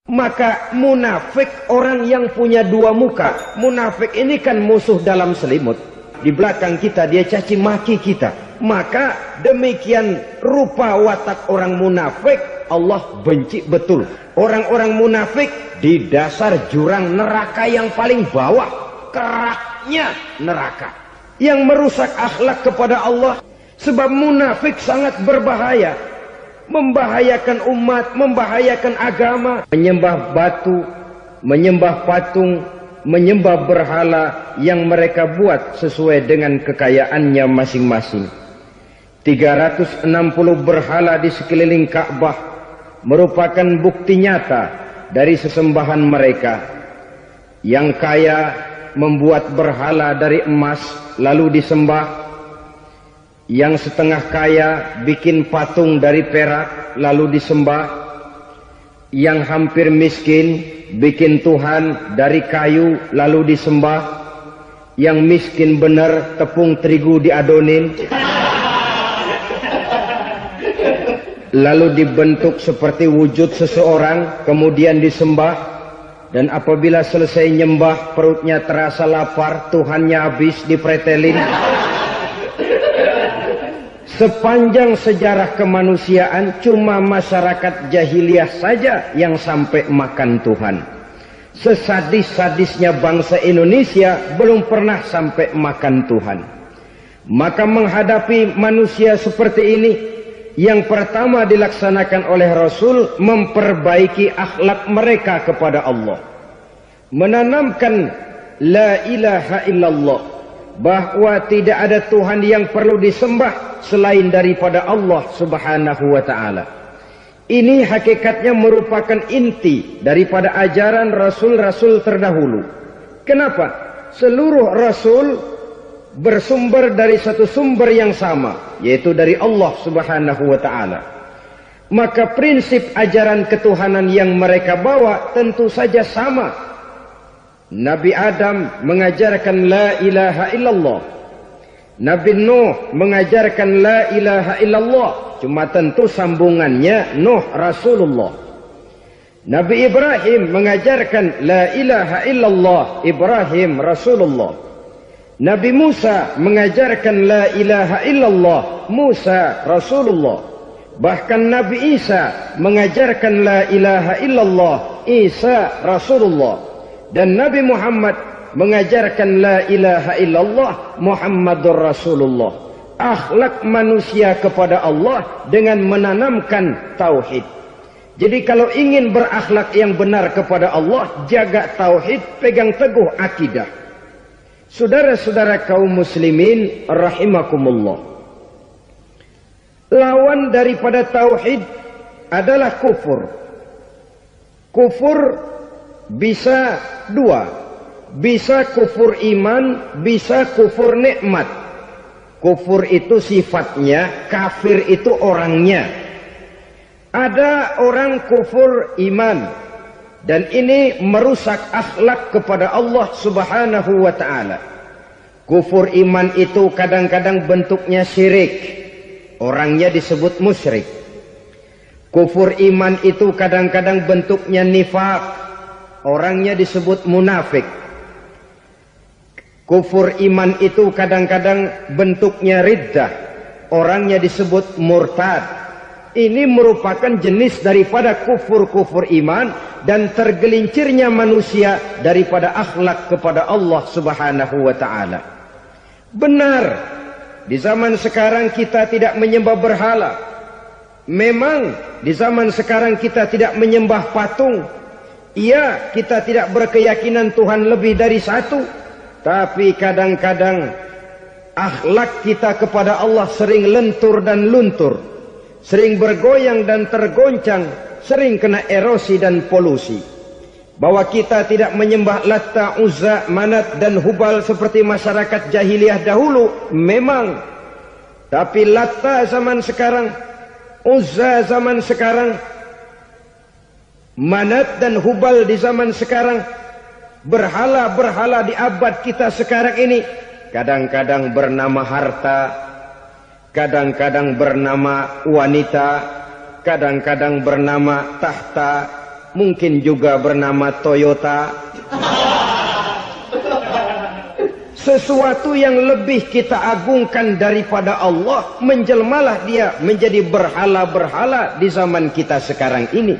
Maka munafik orang yang punya dua muka. Munafik ini kan musuh dalam selimut. Di belakang kita dia caci maki kita. Maka demikian rupa watak orang munafik, Allah benci betul. Orang-orang munafik di dasar jurang neraka yang paling bawah, keraknya neraka, yang merusak akhlak kepada Allah. Sebab munafik sangat berbahaya, membahayakan umat, membahayakan agama. Menyembah batu, menyembah patung, menyembah berhala yang mereka buat sesuai dengan kekayaannya masing-masing. 360 berhala di sekeliling Ka'bah merupakan bukti nyata dari sesembahan mereka. Yang kaya membuat berhala dari emas lalu disembah. Yang setengah kaya bikin patung dari perak lalu disembah. Yang hampir miskin bikin Tuhan dari kayu lalu disembah. Yang miskin benar tepung terigu diadonin lalu dibentuk seperti wujud seseorang kemudian disembah. Dan apabila selesai nyembah perutnya terasa lapar, Tuhannya habis dipretelin. Sepanjang sejarah kemanusiaan cuma masyarakat jahiliyah saja yang sampai makan Tuhan. Sesadis-sadisnya bangsa Indonesia belum pernah sampai makan Tuhan. Maka menghadapi manusia seperti ini, yang pertama dilaksanakan oleh Rasul memperbaiki akhlak mereka kepada Allah. Menanamkan la ilaha illallah, bahwa tidak ada Tuhan yang perlu disembah selain daripada Allah subhanahu wa ta'ala. Ini hakikatnya merupakan inti daripada ajaran Rasul-Rasul terdahulu. Kenapa? Seluruh Rasul bersumber dari satu sumber yang sama, yaitu dari Allah subhanahu wa ta'ala. Maka prinsip ajaran ketuhanan yang mereka bawa tentu saja sama. Nabi Adam mengajarkan la ilaha illallah. Nabi Nuh mengajarkan la ilaha illallah. Cuma tentu sambungannya Nuh Rasulullah. Nabi Ibrahim mengajarkan la ilaha illallah, Ibrahim Rasulullah. Nabi Musa mengajarkan la ilaha illallah, Musa Rasulullah. Bahkan Nabi Isa mengajarkan la ilaha illallah, Isa Rasulullah. Dan Nabi Muhammad mengajarkan la ilaha illallah, Muhammadur Rasulullah. Akhlak manusia kepada Allah dengan menanamkan tauhid. Jadi kalau ingin berakhlak yang benar kepada Allah, jaga tauhid, pegang teguh akidah. Saudara-saudara kaum muslimin rahimakumullah, lawan daripada tauhid adalah kufur. Kufur bisa dua, bisa kufur iman, bisa kufur nikmat. Kufur itu sifatnya, kafir itu orangnya. Ada orang kufur iman, dan ini merusak akhlak kepada Allah subhanahu wa ta'ala. Kufur iman itu kadang-kadang bentuknya syirik, orangnya disebut musyrik. Kufur iman itu kadang-kadang bentuknya nifaq, orangnya disebut munafik. Kufur iman itu kadang-kadang bentuknya riddah, orangnya disebut murtad. Ini merupakan jenis daripada kufur-kufur iman dan tergelincirnya manusia daripada akhlak kepada Allah subhanahu wa ta'ala. Benar, di zaman sekarang kita tidak menyembah berhala. Memang di zaman sekarang kita tidak menyembah patung. Iya, kita tidak berkeyakinan Tuhan lebih dari satu. Tapi kadang-kadang akhlak kita kepada Allah sering lentur dan luntur, sering bergoyang dan tergoncang, sering kena erosi dan polusi. Bahwa kita tidak menyembah Latta, Uzza, Manat dan Hubal seperti masyarakat jahiliyah dahulu, memang. Tapi Latta zaman sekarang, Uzza zaman sekarang, Manat dan Hubal di zaman sekarang, berhala-berhala di abad kita sekarang ini, kadang-kadang bernama harta, kadang-kadang bernama wanita, kadang-kadang bernama tahta, mungkin juga bernama Toyota. Sesuatu yang lebih kita agungkan daripada Allah, menjelmalah dia menjadi berhala-berhala di zaman kita sekarang ini.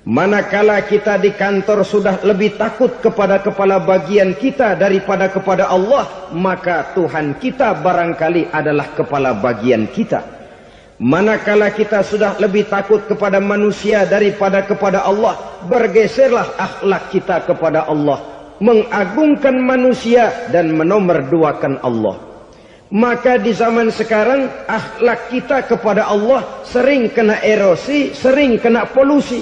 Manakala kita di kantor sudah lebih takut kepada kepala bagian kita daripada kepada Allah, maka Tuhan kita barangkali adalah kepala bagian kita. Manakala kita sudah lebih takut kepada manusia daripada kepada Allah, bergeserlah akhlak kita kepada Allah, mengagungkan manusia dan menomorduakan Allah. Maka di zaman sekarang akhlak kita kepada Allah sering kena erosi, sering kena polusi.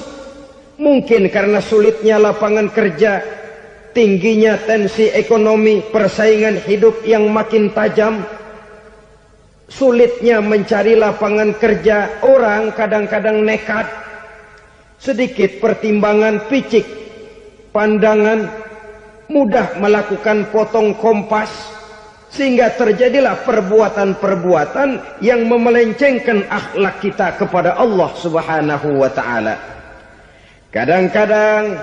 Mungkin karena sulitnya lapangan kerja, tingginya tensi ekonomi, persaingan hidup yang makin tajam, sulitnya mencari lapangan kerja, orang kadang-kadang nekat. Sedikit pertimbangan, picik pandangan, mudah melakukan potong kompas, sehingga terjadilah perbuatan-perbuatan yang memelencengkan akhlak kita kepada Allah Subhanahu wa ta'ala. Kadang-kadang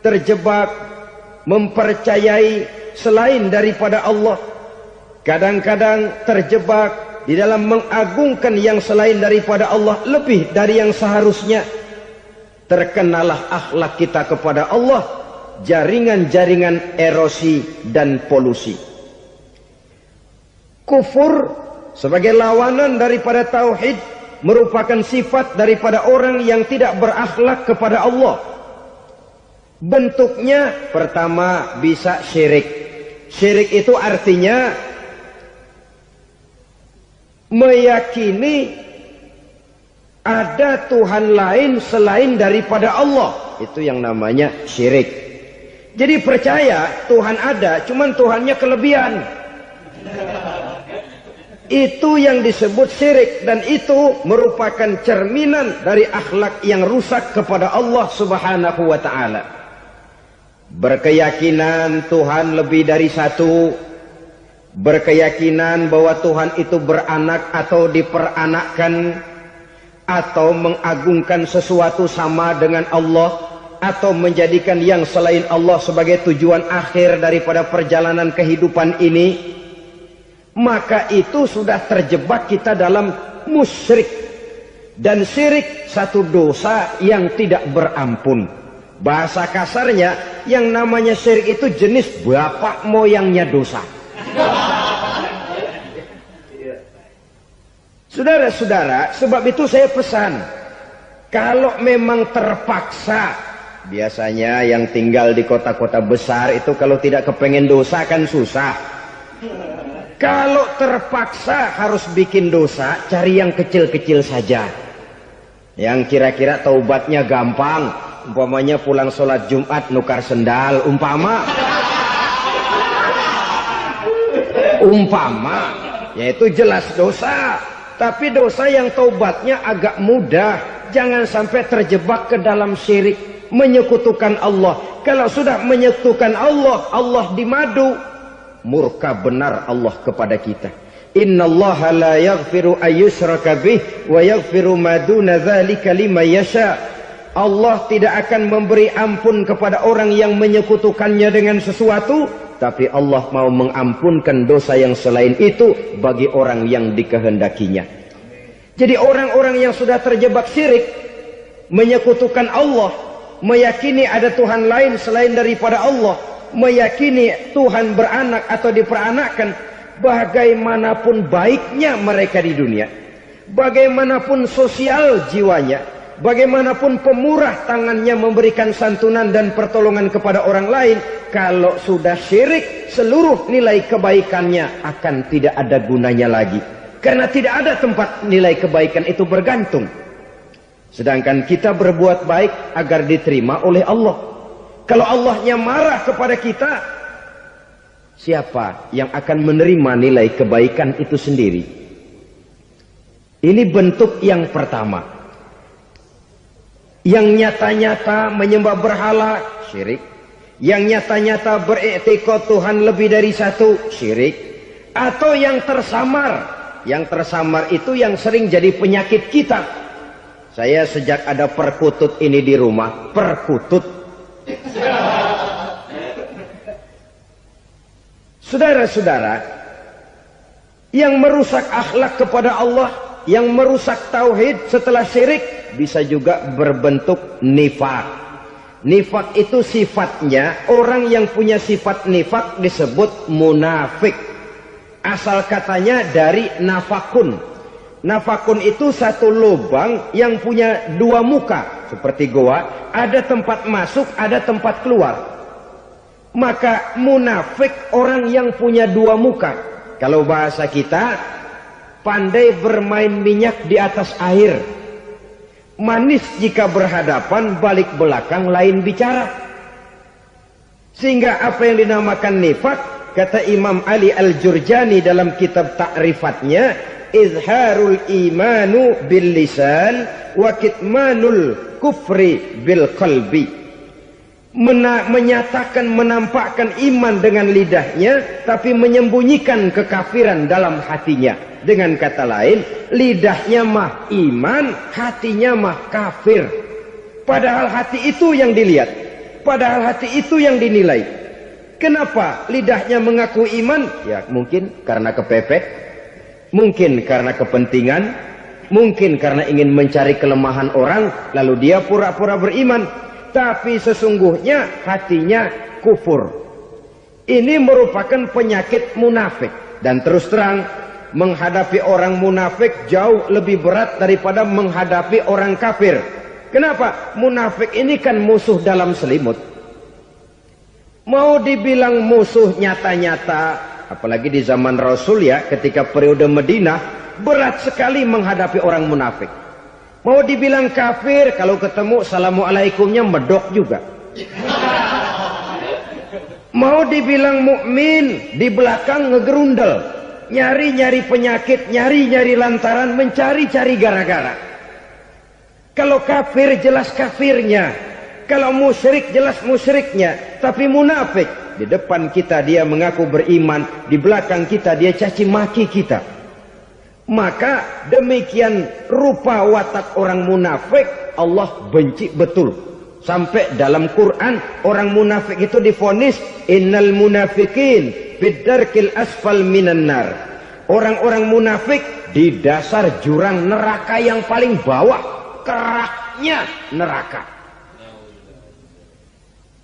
terjebak mempercayai selain daripada Allah. Kadang-kadang terjebak di dalam mengagungkan yang selain daripada Allah lebih dari yang seharusnya. Terkenalah akhlak kita kepada Allah jaringan-jaringan erosi dan polusi. Kufur sebagai lawanan daripada tauhid merupakan sifat daripada orang yang tidak berakhlak kepada Allah. Bentuknya pertama bisa syirik. Syirik itu artinya meyakini ada Tuhan lain selain daripada Allah. Itu yang namanya syirik. Jadi percaya Tuhan ada, cuman Tuhannya kelebihan. Itu yang disebut syirik, dan itu merupakan cerminan dari akhlak yang rusak kepada Allah Subhanahu wa ta'ala. Berkeyakinan Tuhan lebih dari satu, berkeyakinan bahwa Tuhan itu beranak atau diperanakkan, atau mengagungkan sesuatu sama dengan Allah, atau menjadikan yang selain Allah sebagai tujuan akhir daripada perjalanan kehidupan ini, maka itu sudah terjebak kita dalam musyrik. Dan syirik satu dosa yang tidak berampun. Bahasa kasarnya, yang namanya syirik itu jenis bapak moyangnya dosa. Saudara-saudara, sebab itu saya pesan, kalau memang terpaksa, biasanya yang tinggal di kota-kota besar itu kalau tidak kepengen dosa kan susah. Kalau terpaksa harus bikin dosa, cari yang kecil-kecil saja, yang kira-kira taubatnya gampang. Umpamanya pulang sholat Jumat nukar sendal, umpama, yaitu jelas dosa. Tapi dosa yang taubatnya agak mudah. Jangan sampai terjebak ke dalam syirik, menyekutukan Allah. Kalau sudah menyekutukan Allah, Allah dimadu, murka benar Allah kepada kita. Innallaha la yaghfiru ayyushraka bih wa yaghfiru ma duna dzalika liman yasha. Allah tidak akan memberi ampun kepada orang yang menyekutukannya dengan sesuatu, tapi Allah mau mengampunkan dosa yang selain itu bagi orang yang dikehendakinya. Jadi orang-orang yang sudah terjebak syirik, menyekutukan Allah, meyakini ada Tuhan lain selain daripada Allah, meyakini Tuhan beranak atau diperanakkan, bagaimanapun baiknya mereka di dunia, bagaimanapun sosial jiwanya, bagaimanapun pemurah tangannya memberikan santunan dan pertolongan kepada orang lain, kalau sudah syirik, seluruh nilai kebaikannya akan tidak ada gunanya lagi. Karena tidak ada tempat nilai kebaikan itu bergantung. Sedangkan kita berbuat baik agar diterima oleh Allah. Kalau Allahnya marah kepada kita, siapa yang akan menerima nilai kebaikan itu sendiri? Ini bentuk yang pertama. Yang nyata-nyata menyembah berhala, syirik. Yang nyata-nyata beriktikad Tuhan lebih dari satu, syirik. Atau yang tersamar. Yang tersamar itu yang sering jadi penyakit kita. Saya sejak ada perkutut ini di rumah, perkutut. Saudara-saudara, yang merusak akhlak kepada Allah, yang merusak tauhid setelah syirik, bisa juga berbentuk nifak. Nifak itu sifatnya, orang yang punya sifat nifak disebut munafik. Asal katanya dari nafakun. Nafakun itu satu lubang yang punya dua muka. Seperti goa, ada tempat masuk, ada tempat keluar. Maka munafik orang yang punya dua muka. Kalau bahasa kita, pandai bermain minyak di atas air. Manis jika berhadapan, balik belakang lain bicara. Sehingga apa yang dinamakan nifak, kata Imam Ali Al-Jurjani dalam kitab ta'rifatnya, izharul imanu bil lisan wa kitmanul kufri bil qalbi. Menyatakan, menampakkan iman dengan lidahnya, tapi menyembunyikan kekafiran dalam hatinya. Dengan kata lain, lidahnya mah iman, hatinya mah kafir. Padahal hati itu yang dilihat, padahal hati itu yang dinilai. Kenapa lidahnya mengaku iman? Ya mungkin karena kepepet, mungkin karena kepentingan, mungkin karena ingin mencari kelemahan orang, lalu dia pura-pura beriman. Tapi sesungguhnya hatinya kufur. Ini merupakan penyakit munafik. Dan terus terang, menghadapi orang munafik jauh lebih berat daripada menghadapi orang kafir. Kenapa? Munafik ini kan musuh dalam selimut. Mau dibilang musuh nyata-nyata, apalagi di zaman Rasul ya, ketika periode Madinah, berat sekali menghadapi orang munafik. Mau dibilang kafir, kalau ketemu assalamualaikumnya medok juga. Mau dibilang mukmin, di belakang ngegerundel, nyari-nyari penyakit, nyari-nyari lantaran, mencari-cari gara-gara. Kalau kafir jelas kafirnya, kalau musyrik jelas musyriknya. Tapi munafik, di depan kita dia mengaku beriman, di belakang kita dia caci maki kita. Maka demikian rupa watak orang munafik, Allah benci betul. Sampai dalam Quran orang munafik itu divonis innal munafikin fid darkil asfal minan nar. Orang-orang munafik di dasar jurang neraka yang paling bawah, keraknya neraka.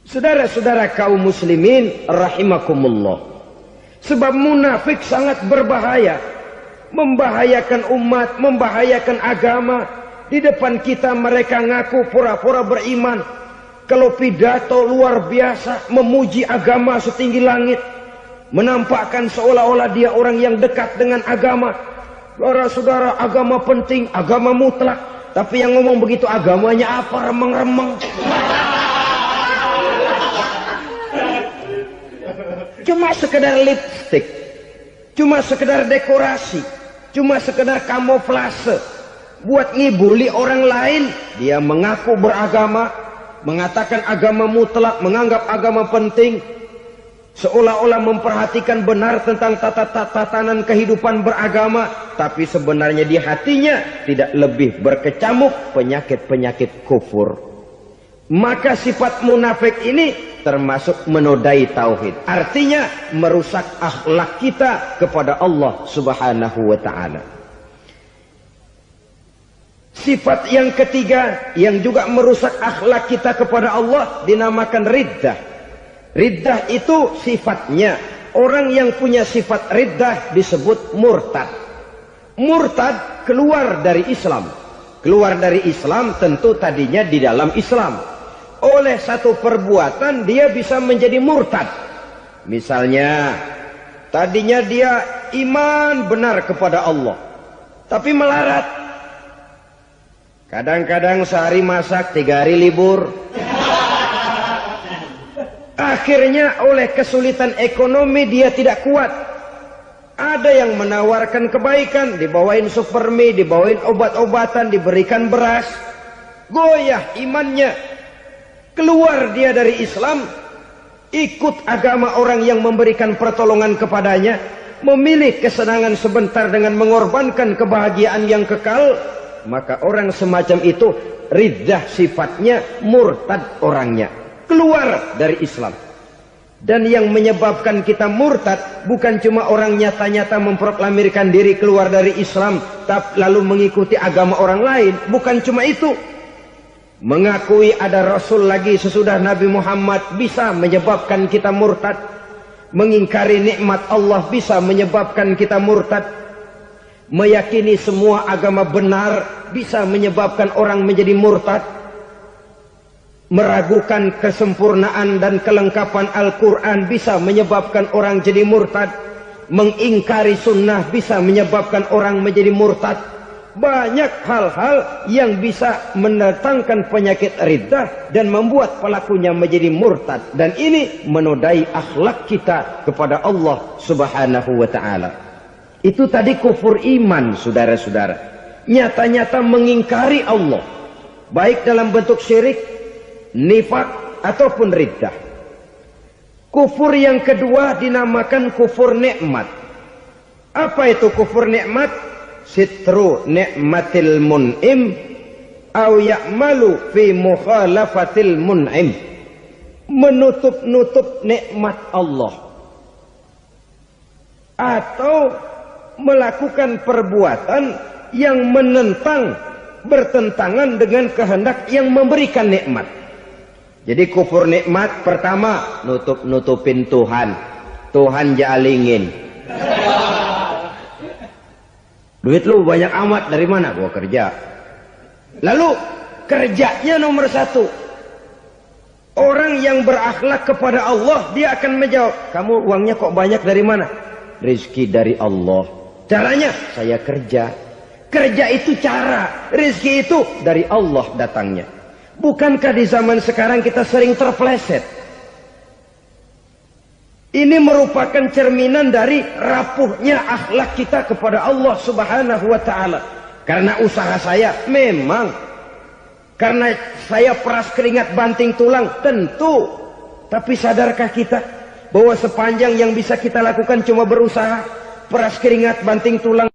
Saudara-saudara kaum muslimin rahimakumullah. Sebab munafik sangat berbahaya. Membahayakan umat, membahayakan agama. Di depan kita mereka ngaku pura-pura beriman. Kalau pidato luar biasa, memuji agama setinggi langit, menampakkan seolah-olah dia orang yang dekat dengan agama. Saudara-saudara, agama penting, agama mutlak. Tapi yang ngomong begitu agamanya apa? Remeng-remeng. Cuma sekedar lipstick, cuma sekedar dekorasi, cuma sekedar kamuflase buat ngibuli orang lain. Dia mengaku beragama, mengatakan agama mutlak, menganggap agama penting, seolah-olah memperhatikan benar tentang tatanan kehidupan beragama, tapi sebenarnya di hatinya tidak lebih berkecamuk penyakit-penyakit kufur. Maka sifat munafik ini termasuk menodai tauhid. Artinya merusak akhlak kita kepada Allah Subhanahu wa ta'ala. Sifat yang ketiga yang juga merusak akhlak kita kepada Allah dinamakan riddah. Riddah itu sifatnya, orang yang punya sifat riddah disebut murtad. Murtad keluar dari Islam. Keluar dari Islam tentu tadinya di dalam Islam. Oleh satu perbuatan dia bisa menjadi murtad. Misalnya tadinya dia iman benar kepada Allah, tapi melarat. Kadang-kadang sehari masak, 3 hari libur. Akhirnya oleh kesulitan ekonomi dia tidak kuat. Ada yang menawarkan kebaikan, dibawain supermi, dibawain obat-obatan, diberikan beras. Goyah imannya. Keluar dia dari Islam, ikut agama orang yang memberikan pertolongan kepadanya, memilih kesenangan sebentar dengan mengorbankan kebahagiaan yang kekal. maka orang semacam itu riddah sifatnya, murtad orangnya, keluar dari Islam. Dan yang menyebabkan kita murtad bukan cuma orang nyata-nyata memproklamirkan diri keluar dari Islam tapi lalu mengikuti agama orang lain, bukan cuma itu. Mengakui ada Rasul lagi sesudah Nabi Muhammad bisa menyebabkan kita murtad. Mengingkari nikmat Allah bisa menyebabkan kita murtad. Meyakini semua agama benar bisa menyebabkan orang menjadi murtad. Meragukan kesempurnaan dan kelengkapan Al-Quran bisa menyebabkan orang jadi murtad. Mengingkari sunnah bisa menyebabkan orang menjadi murtad. Banyak hal-hal yang bisa mendatangkan penyakit riddah dan membuat pelakunya menjadi murtad. Dan ini menodai akhlak kita kepada Allah Subhanahu wa ta'ala. Itu tadi kufur iman, saudara-saudara. Nyata-nyata mengingkari Allah, baik dalam bentuk syirik, nifak, ataupun riddah. Kufur yang kedua dinamakan kufur nikmat. Apa itu kufur nikmat? Sitru nikmatil mun'im au ya'malu fi mukhalafatil mun'im. Menutup-nutup nikmat Allah, atau melakukan perbuatan yang menentang, bertentangan dengan kehendak yang memberikan nikmat. Jadi kufur nikmat pertama, nutup-nutupin Tuhan. Tuhan jalingin. Duit lu banyak amat, dari mana? Gua kerja. Lalu kerjanya nomor satu. Orang yang berakhlak kepada Allah, dia akan menjawab, kamu uangnya kok banyak, dari mana? Rizki dari Allah. Caranya, saya kerja. Kerja itu cara, rizki itu dari Allah datangnya. Bukankah di zaman sekarang kita sering terpleset? Ini merupakan cerminan dari rapuhnya akhlak kita kepada Allah Subhanahu wa ta'ala. Karena usaha saya memang, karena saya peras keringat banting tulang, tentu. Tapi sadarkah kita bahwa sepanjang yang bisa kita lakukan cuma berusaha, peras keringat banting tulang,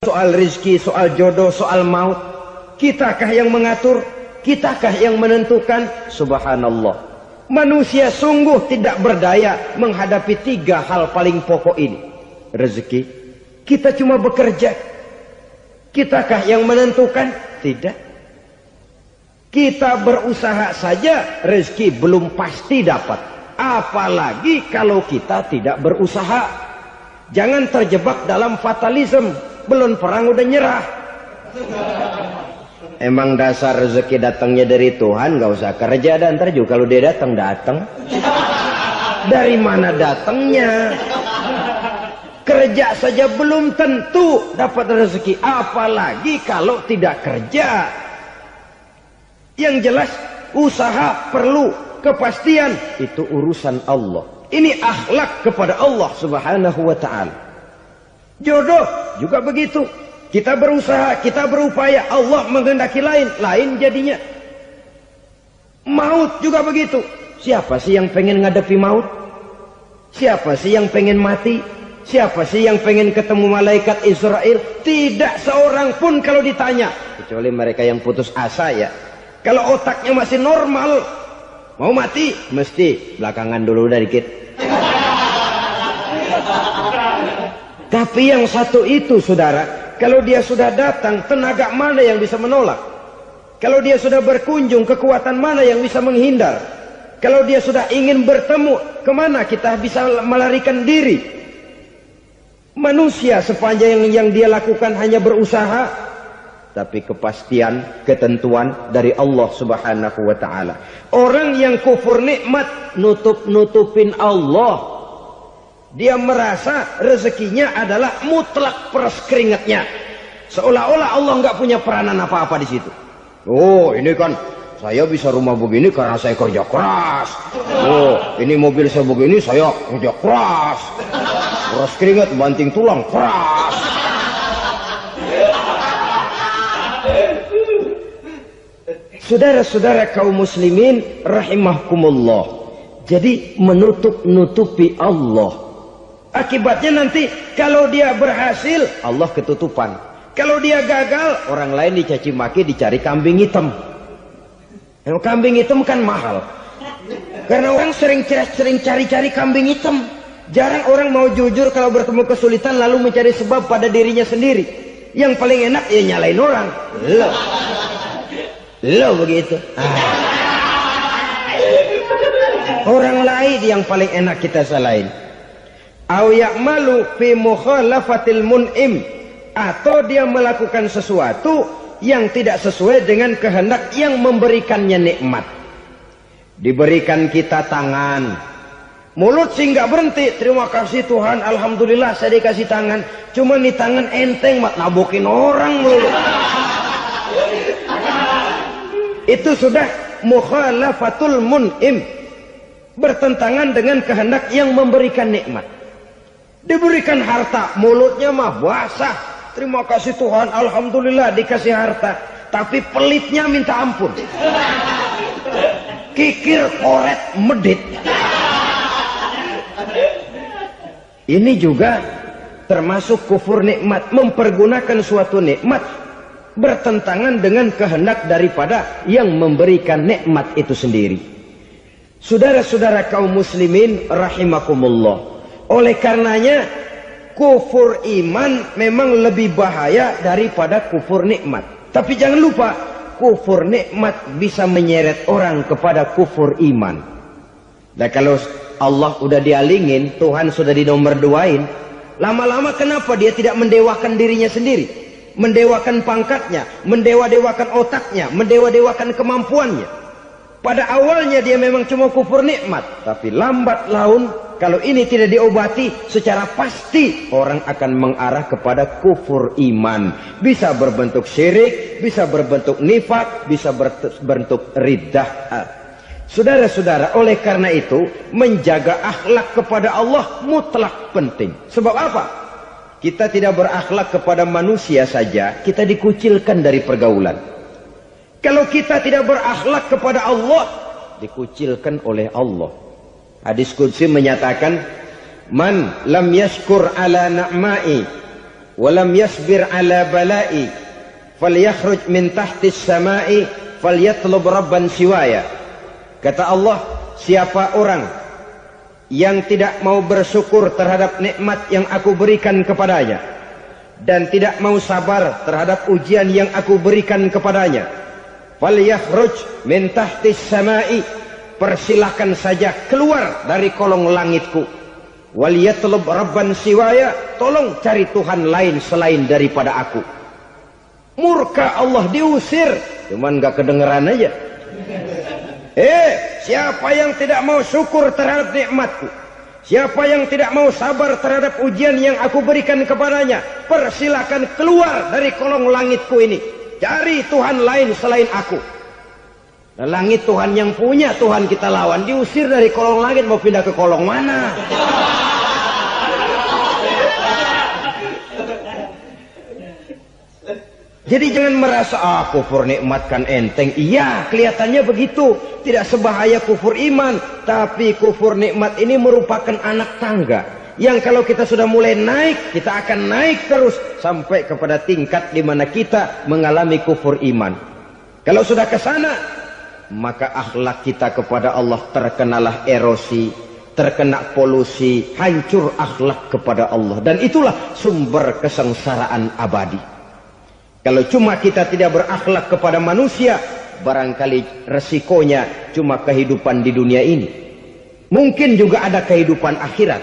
soal rizki, soal jodoh, soal maut, kitakah yang mengatur? Kitakah yang menentukan? Subhanallah. Manusia sungguh tidak berdaya menghadapi tiga hal paling pokok ini. Rezeki, kita cuma bekerja. Kitakah yang menentukan? Tidak. Kita berusaha saja, rezeki belum pasti dapat. Apalagi kalau kita tidak berusaha. Jangan terjebak dalam fatalisme. Belum perang udah nyerah. Emang dasar rezeki datangnya dari Tuhan, nggak usah kerja, dan ntar juga kalau dia datang. Dari mana datangnya? Kerja saja belum tentu dapat rezeki, apalagi kalau tidak kerja. Yang jelas usaha perlu kepastian, itu urusan Allah. Ini akhlak kepada Allah Subhanahu wa ta'ala. Jodoh juga begitu. Kita berusaha, kita berupaya, Allah menghendaki lain jadinya. Maut juga begitu. Siapa sih yang pengen ngadepi maut? Siapa sih yang pengen mati? Siapa sih yang pengen ketemu malaikat Israel? Tidak seorang pun kalau ditanya, kecuali mereka yang putus asa ya. Kalau otaknya masih normal, mau mati mesti belakangan dulu dari dikit. Tapi yang satu itu, saudara, kalau dia sudah datang, tenaga mana yang bisa menolak? Kalau dia sudah berkunjung, kekuatan mana yang bisa menghindar? Kalau dia sudah ingin bertemu, kemana kita bisa melarikan diri? Manusia sepanjang yang dia lakukan hanya berusaha, tapi kepastian, ketentuan dari Allah Subhanahu wa ta'ala. Orang yang kufur nikmat, nutupin Allah. Dia merasa rezekinya adalah mutlak peras keringatnya. Seolah-olah Allah nggak punya peranan apa-apa di situ. Oh, ini kan saya bisa rumah begini karena saya kerja keras. Oh, ini mobil saya begini, saya kerja keras. Peras keringat, banting tulang, keras. Saudara-saudara kaum muslimin rahimahkumullah. Jadi menutup-nutupi Allah. Akibatnya nanti kalau dia berhasil, Allah ketutupan. Kalau dia gagal, orang lain dicaci maki, dicari kambing hitam. Yang kambing hitam kan mahal. Karena orang sering cari-cari kambing hitam. Jarang orang mau jujur kalau bertemu kesulitan lalu mencari sebab pada dirinya sendiri. Yang paling enak ya nyalain orang. Lo begitu. Orang lain yang paling enak kita salahin. Au ya'malu fi mukhalafatil mun'im, atau dia melakukan sesuatu yang tidak sesuai dengan kehendak yang memberikannya nikmat. Diberikan kita tangan, mulut sih nggak berhenti. Terima kasih Tuhan, alhamdulillah saya dikasih tangan. Cuma nih tangan enteng mat nabokin orang mulu. Itu sudah mukhalafatul mun'im, bertentangan dengan kehendak yang memberikan nikmat. Diberikan harta, mulutnya mah basah. Terima kasih Tuhan, alhamdulillah dikasih harta. Tapi pelitnya minta ampun. Kikir, koret, medit. Ini juga termasuk kufur nikmat. Mempergunakan suatu nikmat bertentangan dengan kehendak daripada yang memberikan nikmat itu sendiri. Saudara-saudara kaum muslimin rahimakumullah. Oleh karenanya kufur iman memang lebih bahaya daripada kufur nikmat. Tapi jangan lupa, kufur nikmat bisa menyeret orang kepada kufur iman. Dan kalau Allah udah dialingin, Tuhan sudah dinomor duain, lama-lama kenapa dia tidak mendewakan dirinya sendiri? Mendewakan pangkatnya, mendewa-dewakan otaknya, mendewa-dewakan kemampuannya. Pada awalnya dia memang cuma kufur nikmat, tapi lambat laun kalau ini tidak diobati secara pasti orang akan mengarah kepada kufur iman. Bisa berbentuk syirik, bisa berbentuk nifak, bisa berbentuk riddah. Saudara-saudara, oleh karena itu menjaga akhlak kepada Allah mutlak penting. Sebab apa? Kita tidak berakhlak kepada manusia saja, kita dikucilkan dari pergaulan. Kalau kita tidak berakhlak kepada Allah, dikucilkan oleh Allah. Hadis qudsi menyatakan, man lam yashkur ala na'ma'i wa lam yasbir ala bala'i falyakhruj min tahtis sama'i falyatlub rabban siwaya. Kata Allah, siapa orang yang tidak mau bersyukur terhadap nikmat yang aku berikan kepadanya dan tidak mau sabar terhadap ujian yang aku berikan kepadanya, falyakhruj min tahtis sama'i, persilahkan saja keluar dari kolong langitku. Waliyatlub rabban siwaya, tolong cari Tuhan lain selain daripada aku. Murka Allah, diusir, cuman gak kedengeran aja. Siapa yang tidak mau syukur terhadap nikmatku, siapa yang tidak mau sabar terhadap ujian yang aku berikan kepadanya, persilahkan keluar dari kolong langitku ini, cari Tuhan lain selain aku. Langit Tuhan yang punya, Tuhan kita lawan, diusir dari kolong langit, mau pindah ke kolong mana? Jadi jangan merasa kufur nikmat kan enteng. Iya, kelihatannya begitu, tidak sebahaya kufur iman. Tapi kufur nikmat ini merupakan anak tangga yang kalau kita sudah mulai naik, kita akan naik terus sampai kepada tingkat di mana kita mengalami kufur iman. Kalau sudah ke sana, maka akhlak kita kepada Allah terkenalah erosi, terkena polusi, hancur akhlak kepada Allah. Dan itulah sumber kesengsaraan abadi. Kalau cuma kita tidak berakhlak kepada manusia, barangkali resikonya cuma kehidupan di dunia ini. Mungkin juga ada kehidupan akhirat.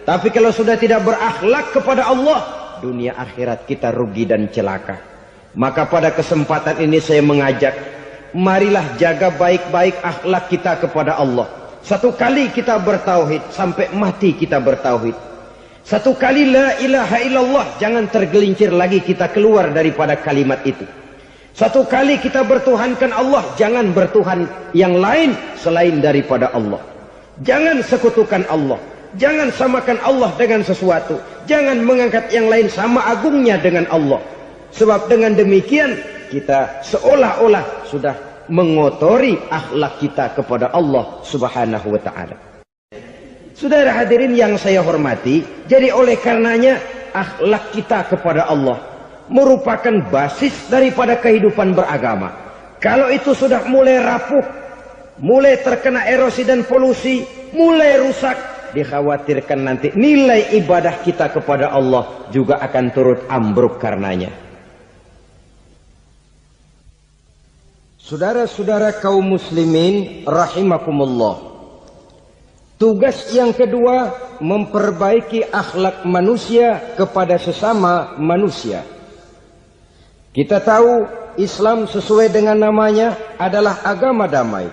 Tapi kalau sudah tidak berakhlak kepada Allah, dunia akhirat kita rugi dan celaka. Maka pada kesempatan ini saya mengajak, marilah jaga baik-baik akhlak kita kepada Allah. Satu kali kita bertauhid, sampai mati kita bertauhid. Satu kali la ilaha illallah, jangan tergelincir lagi kita keluar daripada kalimat itu. Satu kali kita bertuhankan Allah, jangan bertuhan yang lain selain daripada Allah. Jangan sekutukan Allah, jangan samakan Allah dengan sesuatu, jangan mengangkat yang lain sama agungnya dengan Allah. Sebab dengan demikian kita seolah-olah sudah mengotori akhlak kita kepada Allah Subhanahu wa taala. Saudara hadirin yang saya hormati, jadi oleh karenanya akhlak kita kepada Allah merupakan basis daripada kehidupan beragama. Kalau itu sudah mulai rapuh, mulai terkena erosi dan polusi, mulai rusak, dikhawatirkan nanti nilai ibadah kita kepada Allah juga akan turut ambruk karenanya. Saudara-saudara kaum muslimin rahimakumullah, tugas yang kedua memperbaiki akhlak manusia kepada sesama manusia. Kita tahu Islam sesuai dengan namanya adalah agama damai.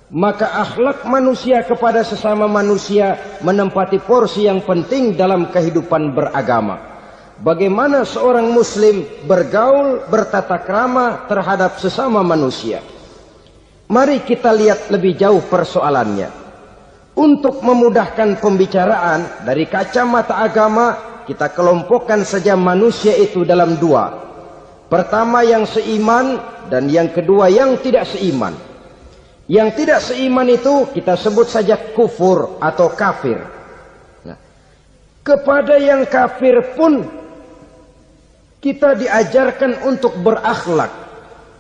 Maka akhlak manusia kepada sesama manusia menempati porsi yang penting dalam kehidupan beragama. Bagaimana seorang muslim bergaul, bertata krama terhadap sesama manusia. Mari kita lihat lebih jauh persoalannya. Untuk memudahkan pembicaraan dari kacamata agama, kita kelompokkan saja manusia itu dalam dua. Pertama yang seiman dan yang kedua yang tidak seiman. Yang tidak seiman itu kita sebut saja kufur atau kafir. Nah, kepada yang kafir pun kita diajarkan untuk berakhlak.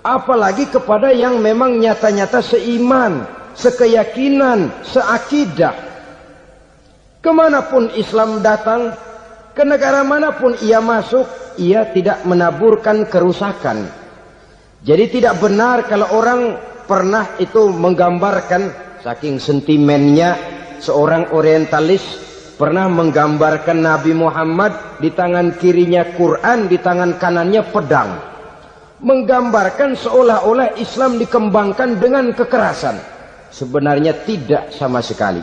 Apalagi kepada yang memang nyata-nyata seiman, sekeyakinan, seakidah. Kemanapun Islam datang, ke negara manapun ia masuk, ia tidak menaburkan kerusakan. Jadi tidak benar kalau orang pernah itu menggambarkan, saking sentimennya seorang orientalis pernah menggambarkan Nabi Muhammad di tangan kirinya Quran, di tangan kanannya pedang. Menggambarkan seolah-olah Islam dikembangkan dengan kekerasan. Sebenarnya tidak sama sekali.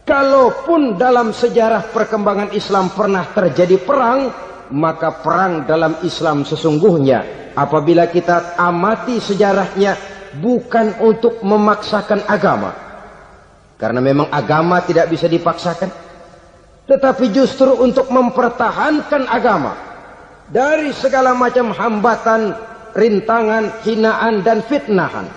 Kalaupun dalam sejarah perkembangan Islam pernah terjadi perang, maka perang dalam Islam sesungguhnya apabila kita amati sejarahnya bukan untuk memaksakan agama. Karena memang agama tidak bisa dipaksakan. Tetapi justru untuk mempertahankan agama dari segala macam hambatan, rintangan, hinaan dan fitnahan.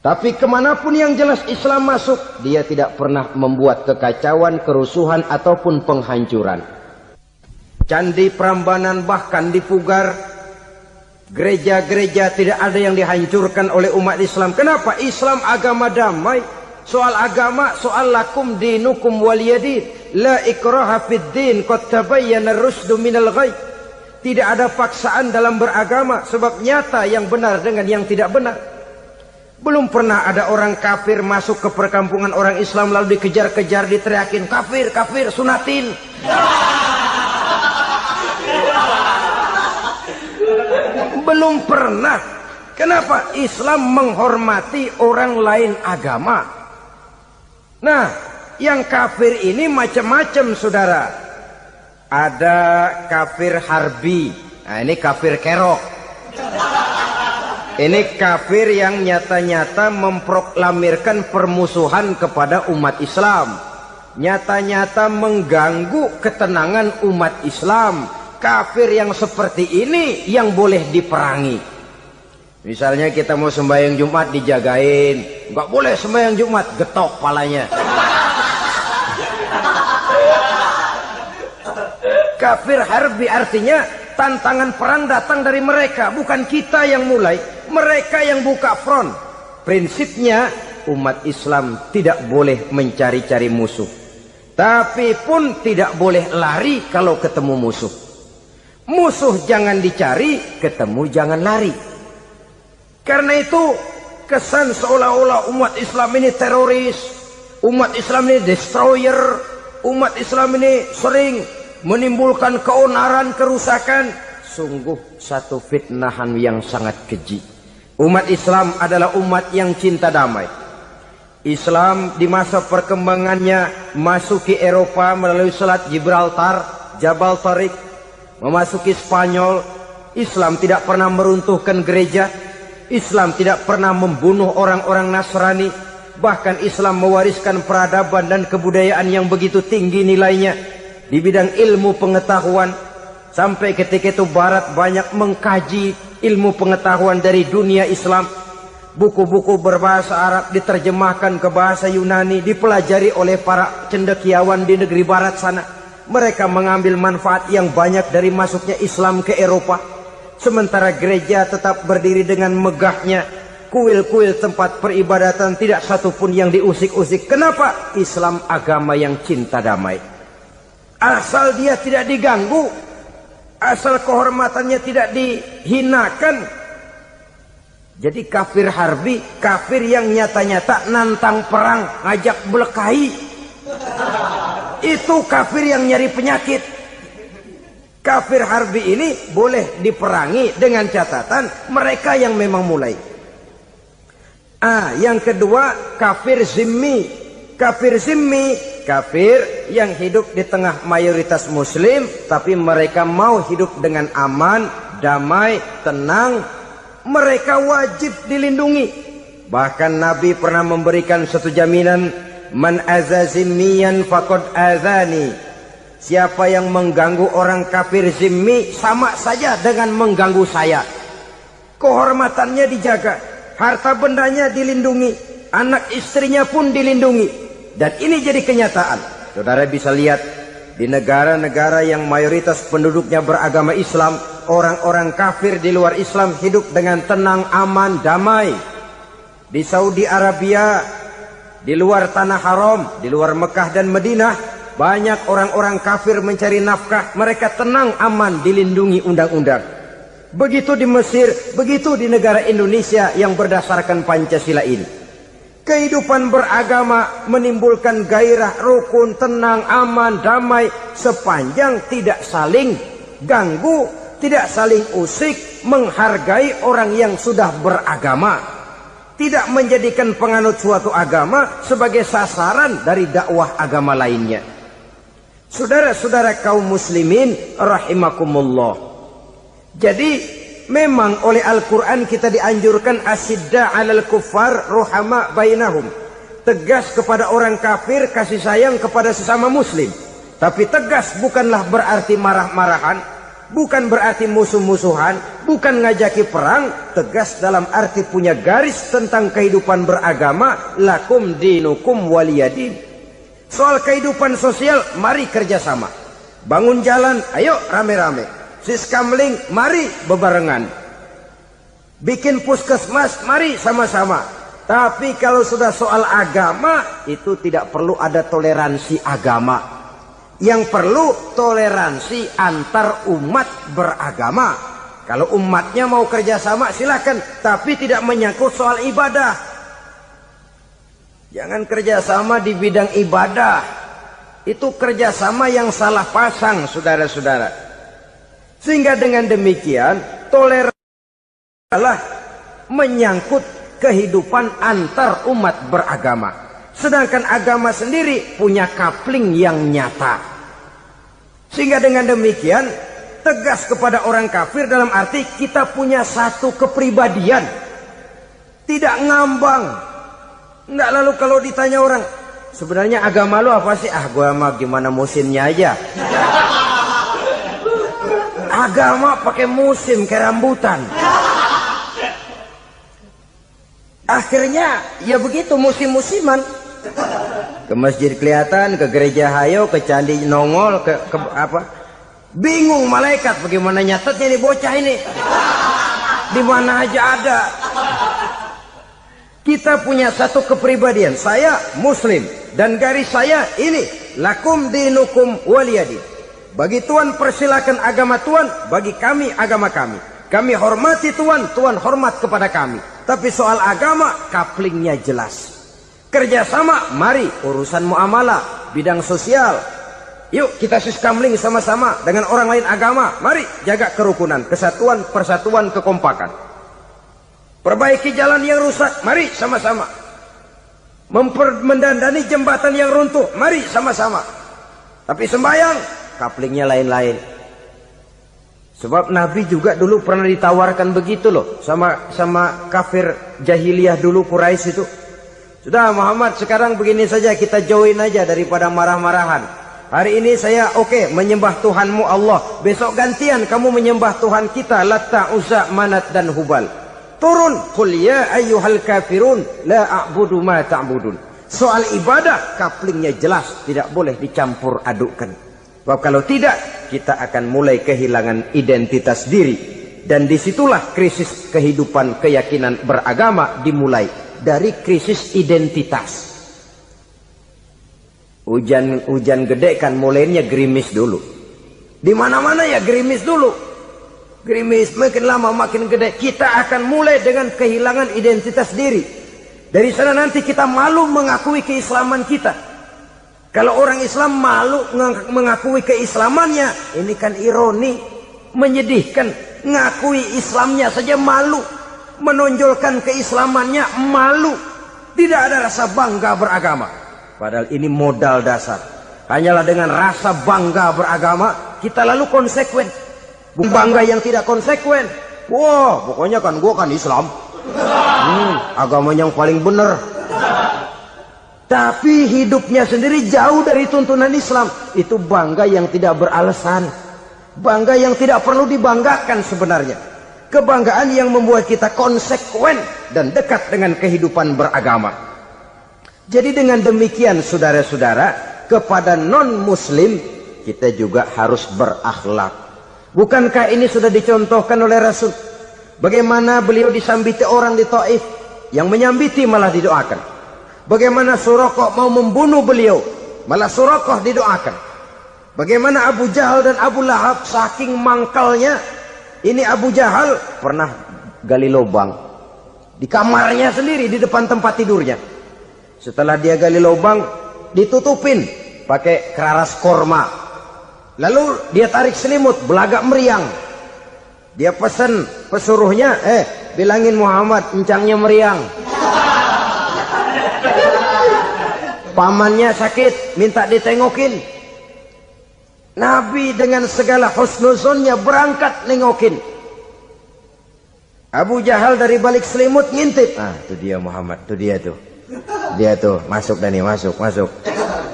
Tapi kemanapun yang jelas Islam masuk, dia tidak pernah membuat kekacauan, kerusuhan ataupun penghancuran. Candi Prambanan bahkan dipugar, gereja-gereja tidak ada yang dihancurkan oleh umat Islam. Kenapa? Islam agama damai. Soal agama, soal lakum dinukum waliyadin, la ikraha fid din, qad tabayyana ar-rusdu minal ghayy. Tidak ada paksaan dalam beragama, sebab nyata yang benar dengan yang tidak benar. Belum pernah ada orang kafir masuk ke perkampungan orang Islam lalu dikejar-kejar, diteriakin kafir, kafir, sunatin. Belum pernah. Kenapa? Islam menghormati orang lain agama. Nah, yang kafir ini macam-macam saudara. Ada kafir harbi. Nah, ini kafir kerok. Ini kafir yang nyata-nyata memproklamirkan permusuhan kepada umat Islam. Nyata-nyata mengganggu ketenangan umat Islam. Kafir yang seperti ini yang boleh diperangi. Misalnya kita mau sembahyang Jumat dijagain, nggak boleh sembahyang Jumat, getok palanya. Kafir harbi artinya tantangan perang datang dari mereka, bukan kita yang mulai, mereka yang buka front. Prinsipnya umat Islam tidak boleh mencari-cari musuh, tapi pun tidak boleh lari kalau ketemu musuh. Musuh jangan dicari, ketemu jangan lari. Karena itu kesan seolah-olah umat Islam ini teroris, umat Islam ini destroyer, umat Islam ini sering menimbulkan keonaran, kerusakan. Sungguh satu fitnahan yang sangat keji. Umat Islam adalah umat yang cinta damai. Islam di masa perkembangannya masuki Eropa melalui Selat Gibraltar, Jabal Tariq, memasuki Spanyol. Islam tidak pernah meruntuhkan gereja. Islam tidak pernah membunuh orang-orang Nasrani. Bahkan Islam mewariskan peradaban dan kebudayaan yang begitu tinggi nilainya di bidang ilmu pengetahuan. Sampai ketika itu Barat banyak mengkaji ilmu pengetahuan dari dunia Islam. Buku-buku berbahasa Arab diterjemahkan ke bahasa Yunani, dipelajari oleh para cendekiawan di negeri barat sana. Mereka mengambil manfaat yang banyak dari masuknya Islam ke Eropa. Sementara gereja tetap berdiri dengan megahnya. Kuil-kuil tempat peribadatan tidak satupun yang diusik-usik. Kenapa? Islam agama yang cinta damai. Asal dia tidak diganggu, asal kehormatannya tidak dihinakan. Jadi kafir harbi, kafir yang nyata-nyata nantang perang, ngajak berkelahi. Itu kafir yang nyari penyakit. Kafir harbi ini boleh diperangi dengan catatan mereka yang memang mulai. Yang kedua, kafir zimmi. Kafir zimmi, kafir yang hidup di tengah mayoritas muslim, tapi mereka mau hidup dengan aman, damai, tenang. Mereka wajib dilindungi. Bahkan Nabi pernah memberikan satu jaminan, man aza zimmiyan faqad azani. Siapa yang mengganggu orang kafir zimmi sama saja dengan mengganggu saya. Kehormatannya dijaga, harta bendanya dilindungi, anak istrinya pun dilindungi. Dan ini jadi kenyataan. Saudara bisa lihat di negara-negara yang mayoritas penduduknya beragama Islam, orang-orang kafir di luar Islam hidup dengan tenang, aman, damai. Di Saudi Arabia, di luar tanah haram, di luar Mekah dan Madinah, banyak orang-orang kafir mencari nafkah. Mereka tenang, aman, dilindungi undang-undang. Begitu di Mesir, begitu di negara Indonesia yang berdasarkan Pancasila ini. Kehidupan beragama menimbulkan gairah, rukun, tenang, aman, damai, sepanjang tidak saling ganggu, tidak saling usik, menghargai orang yang sudah beragama, tidak menjadikan penganut suatu agama sebagai sasaran dari dakwah agama lainnya. Saudara-saudara kaum muslimin rahimakumullah. Jadi memang oleh Al-Quran kita dianjurkan asidda 'alal kuffar ruhama bainahum. Tegas kepada orang kafir, kasih sayang kepada sesama muslim. Tapi tegas bukanlah berarti marah-marahan, bukan berarti musuh-musuhan, bukan ngajaki perang. Tegas dalam arti punya garis tentang kehidupan beragama, lakum dinukum waliyadin. Soal kehidupan sosial, mari kerjasama. Bangun jalan, ayo rame-rame. Siskamling, mari bebarengan. Bikin puskesmas, mari sama-sama. Tapi kalau sudah soal agama, itu tidak perlu ada toleransi agama. Yang perlu toleransi antar umat beragama. Kalau umatnya mau kerjasama, silakan. Tapi tidak menyangkut soal ibadah. Jangan kerjasama di bidang ibadah. Itu kerjasama yang salah pasang, saudara-saudara. Sehingga dengan demikian toleransi adalah menyangkut kehidupan antar umat beragama. Sedangkan agama sendiri punya coupling yang nyata. Sehingga dengan demikian tegas kepada orang kafir dalam arti kita punya satu kepribadian. Tidak ngambang. Enggak, lalu kalau ditanya orang, sebenarnya agama lu apa sih? Gua mah gimana musimnya aja. Agama pakai musim kayak rambutan. Akhirnya ya begitu, musim-musiman. Ke masjid kelihatan, ke gereja hayo, ke candi nongol, ke apa? Bingung malaikat bagaimana nyatetnya nih bocah ini. Di mana aja ada. Kita punya satu kepribadian. Saya muslim dan garis saya ini, lakum dinukum waliyadin. Bagi Tuhan persilakan agama Tuhan, bagi kami agama kami. Kami hormati Tuhan, Tuhan hormat kepada kami. Tapi soal agama, couplingnya jelas. Kerjasama, mari urusan muamalah, bidang sosial. Yuk kita siskamling sama-sama dengan orang lain agama. Mari jaga kerukunan, kesatuan, persatuan, kekompakan. Perbaiki jalan yang rusak, mari sama-sama. Mendandani jembatan yang runtuh, mari sama-sama. Tapi sembahyang, couplingnya lain-lain. Sebab Nabi juga dulu pernah ditawarkan begitu loh sama kafir jahiliyah dulu, Quraisy itu. Sudah Muhammad, sekarang begini saja, kita join aja daripada marah-marahan. Hari ini saya menyembah Tuhanmu Allah. Besok gantian kamu menyembah Tuhan kita Latta, Uzza, Manat dan Hubal. Turun, qul ya ayyuhal kafirun la a'budu ma ta'budun. Soal ibadah kaplingnya jelas, tidak boleh dicampur adukkan. Sebab kalau tidak, kita akan mulai kehilangan identitas diri. Dan disitulah krisis kehidupan keyakinan beragama dimulai. Dari krisis identitas. Hujan gede kan mulainya gerimis dulu. Di mana-mana ya gerimis dulu. Gerimis makin lama makin gede. Kita akan mulai dengan kehilangan identitas diri. Dari sana nanti kita malu mengakui keislaman kita. Kalau orang Islam malu mengakui keislamannya, ini kan ironi, menyedihkan. Ngakui Islamnya saja malu, menonjolkan keislamannya malu. Tidak ada rasa bangga beragama. Padahal ini modal dasar. Hanyalah dengan rasa bangga beragama kita lalu konsekuen. Bangga yang tidak konsekuen. Wah, pokoknya kan gua kan Islam. Agama yang paling benar. Tapi hidupnya sendiri jauh dari tuntunan Islam. Itu bangga yang tidak beralasan. Bangga yang tidak perlu dibanggakan sebenarnya. Kebanggaan yang membuat kita konsekuen dan dekat dengan kehidupan beragama. Jadi dengan demikian saudara-saudara, kepada non-muslim kita juga harus berakhlak. Bukankah ini sudah dicontohkan oleh Rasul? Bagaimana beliau disambiti orang di Taif, yang menyambiti malah didoakan. Bagaimana Suraqah mau membunuh beliau, malah Suraqah didoakan. Bagaimana Abu Jahal dan Abu Lahab saking mangkalnya. Ini Abu Jahal pernah gali lubang di kamarnya sendiri, di depan tempat tidurnya. Setelah dia gali lubang, ditutupin pakai keraras korma. Lalu dia tarik selimut, belagak meriang. Dia pesan pesuruhnya, bilangin Muhammad, encangnya meriang. Pamannya sakit, minta ditengokin. Nabi dengan segala husnuzonnya berangkat nengokin. Abu Jahal dari balik selimut ngintip. Itu dia Muhammad, itu dia tuh. Dia tuh masuk Dani, masuk.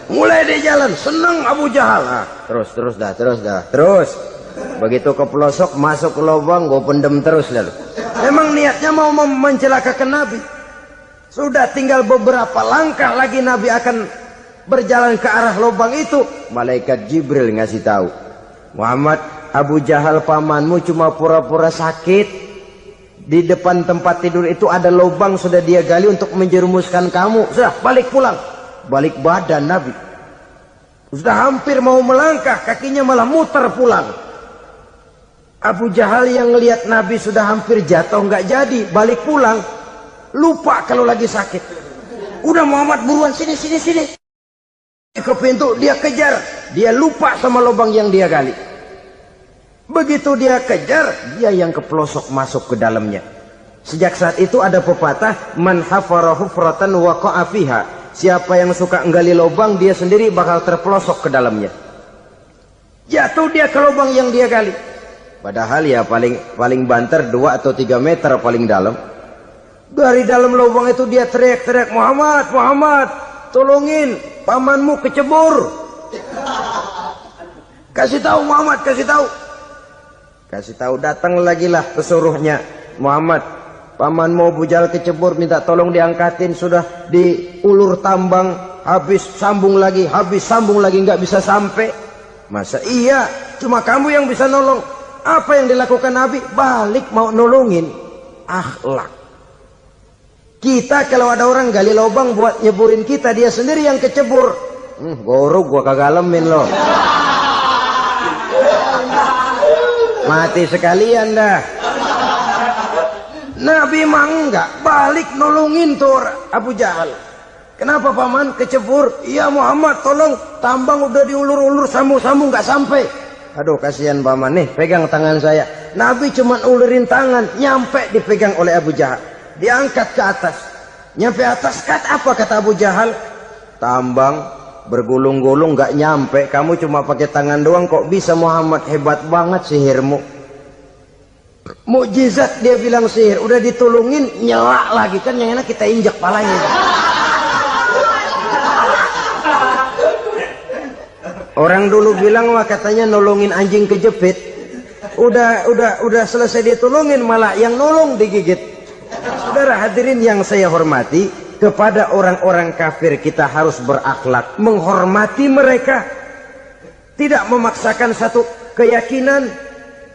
Mulai di jalan, seneng Abu Jahal. Terus. Begitu ke pelosok, masuk ke lubang, gue pendem terus lalu. Memang niatnya mau mencelakakan Nabi. Sudah tinggal beberapa langkah lagi Nabi akan berjalan ke arah lubang itu. Malaikat Jibril ngasih tahu, Muhammad, Abu Jahal pamanmu cuma pura-pura sakit. Di depan tempat tidur itu ada lubang sudah dia gali untuk menjerumuskan kamu. Sudah, balik pulang. Balik badan Nabi. Sudah hampir mau melangkah, kakinya malah muter pulang. Abu Jahal yang lihat Nabi sudah hampir jatuh nggak jadi, balik pulang. Lupa kalau lagi sakit. Udah Muhammad buruan sini. Ke pintu dia kejar. Dia lupa sama lubang yang dia gali. Begitu dia kejar, dia yang ke pelosok masuk ke dalamnya. Sejak saat itu ada pepatah, man hafara hufratan waqa'a fiha. Siapa yang suka nggali lubang, dia sendiri bakal terpelosok ke dalamnya. Jatuh dia ke lubang yang dia gali. Padahal ya paling banter 2 atau 3 meter paling dalam. Dari dalam lubang itu dia teriak-teriak, Muhammad, tolongin, pamanmu kecebur. Kasih tahu Muhammad, kasih tahu, datang lagi lah pesuruhnya. Muhammad, pamanmu Abu Jahal kecebur, minta tolong diangkatin. Sudah diulur tambang, habis sambung lagi, nggak bisa sampai. Masa iya, cuma kamu yang bisa nolong. Apa yang dilakukan Nabi? Balik mau nolongin. Akhlak. Kita kalau ada orang gali lubang buat nyeburin kita, dia sendiri yang kecebur. Gorok gua kagak lemin loh. Mati sekalian dah. Nabi mah enggak, balik nolongin tuh Abu Jahal. Kenapa paman kecebur? Iya Muhammad, tolong, tambang udah diulur-ulur, sambung-sambung nggak sampai. Aduh kasihan paman, nih pegang tangan saya. Nabi cuma ulurin tangan, nyampe dipegang oleh Abu Jahal. Diangkat ke atas. Nyampe atas, apa kata Abu Jahal? Tambang bergulung-gulung nggak nyampe, kamu cuma pakai tangan doang kok bisa Muhammad, hebat banget sihirmu. Mukjizat dia bilang sihir, udah ditolongin nyelak lagi, kan yang enak kita injak palanya. Orang dulu bilang wah katanya nolongin anjing kejepit. Udah selesai ditolongin malah yang nolong digigit. Saudara hadirin yang saya hormati, kepada orang-orang kafir kita harus berakhlak, menghormati mereka, tidak memaksakan satu keyakinan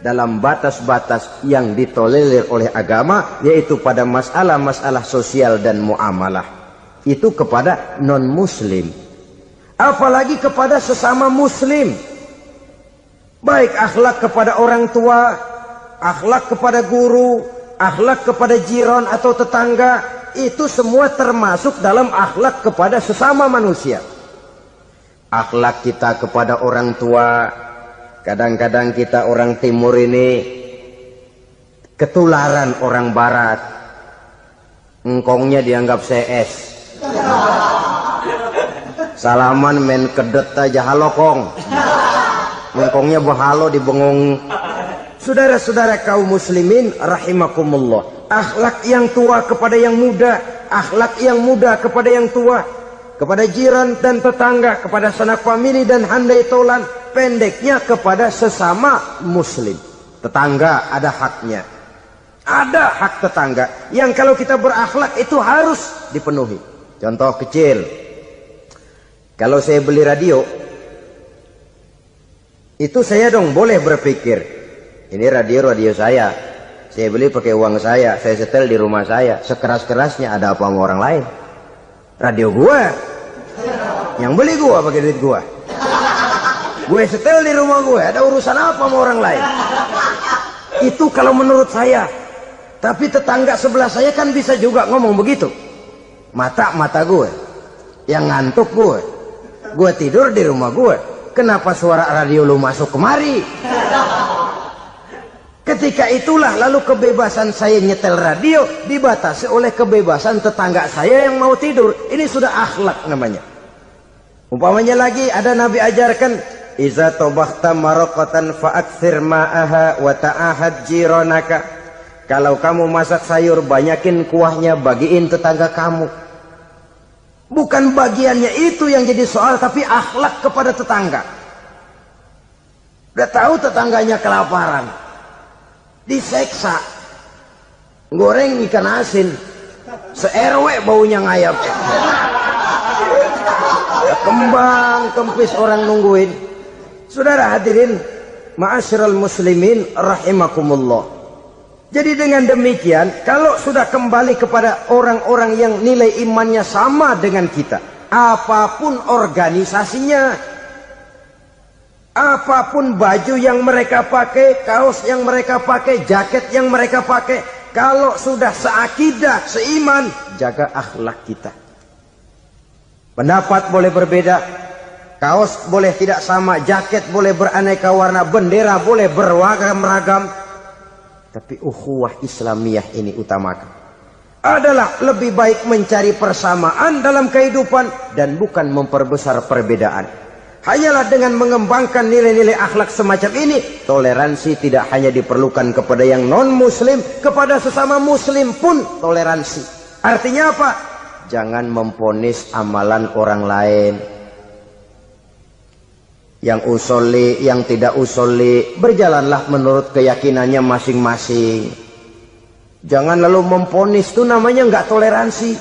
dalam batas-batas yang ditolerir oleh agama, yaitu pada masalah-masalah sosial dan muamalah. Itu kepada non-muslim, apalagi kepada sesama muslim. Baik akhlak kepada orang tua, akhlak kepada guru, akhlak kepada jiran atau tetangga, itu semua termasuk dalam akhlak kepada sesama manusia. Akhlak kita kepada orang tua, kadang-kadang kita orang timur ini ketularan orang barat. Engkongnya dianggap CS. Salaman main kedet aja, halo kong. Engkongnya bahalo dibengong. Saudara-saudara kaum muslimin rahimakumullah, akhlak yang tua kepada yang muda, akhlak yang muda kepada yang tua, kepada jiran dan tetangga, kepada sanak famili dan handai tolan, pendeknya kepada sesama muslim. Tetangga ada haknya, ada hak tetangga yang kalau kita berakhlak itu harus dipenuhi. Contoh kecil, kalau saya beli radio, itu saya dong boleh berpikir, ini radio saya beli pakai uang saya setel di rumah saya, sekeras-kerasnya ada apa sama orang lain? Radio gua, yang beli gua pakai duit gua, gue setel di rumah gue, ada urusan apa sama orang lain? Itu kalau menurut saya. Tapi tetangga sebelah saya kan bisa juga ngomong begitu. Mata gue, yang ngantuk gue tidur di rumah gue, kenapa suara radio lu masuk kemari? Ketika itulah lalu kebebasan saya nyetel radio dibatasi oleh kebebasan tetangga saya yang mau tidur. Ini sudah akhlak namanya. Umpamanya lagi ada Nabi ajarkan, iza tobakhta maraqatan fa'akthir ma'aha wa ta'ahad jiranaka. Kalau kamu masak sayur, banyakin kuahnya, bagiin tetangga kamu. Bukan bagiannya itu yang jadi soal, tapi akhlak kepada tetangga. Udah tahu tetangganya kelaparan, diseksa, goreng ikan asin, se-RW baunya ngayap, kembang kempis orang nungguin. Saudara hadirin ma'asyiral muslimin rahimakumullah. Jadi dengan demikian, kalau sudah kembali kepada orang-orang yang nilai imannya sama dengan kita, apapun organisasinya, apapun baju yang mereka pakai, kaos yang mereka pakai, jaket yang mereka pakai, kalau sudah seakidah, seiman, jaga akhlak kita. Pendapat boleh berbeda, kaos boleh tidak sama, jaket boleh beraneka warna, bendera boleh beragam-ragam, tapi ukhuwah Islamiyah ini utamakan. Adalah lebih baik mencari persamaan dalam kehidupan dan bukan memperbesar perbedaan. Hanyalah dengan mengembangkan nilai-nilai akhlak semacam ini, toleransi tidak hanya diperlukan kepada yang non-muslim, kepada sesama muslim pun toleransi. Artinya apa? Jangan memponis amalan orang lain. Yang usoli, yang tidak usoli, berjalanlah menurut keyakinannya masing-masing. Jangan lalu memponis, itu namanya nggak toleransi.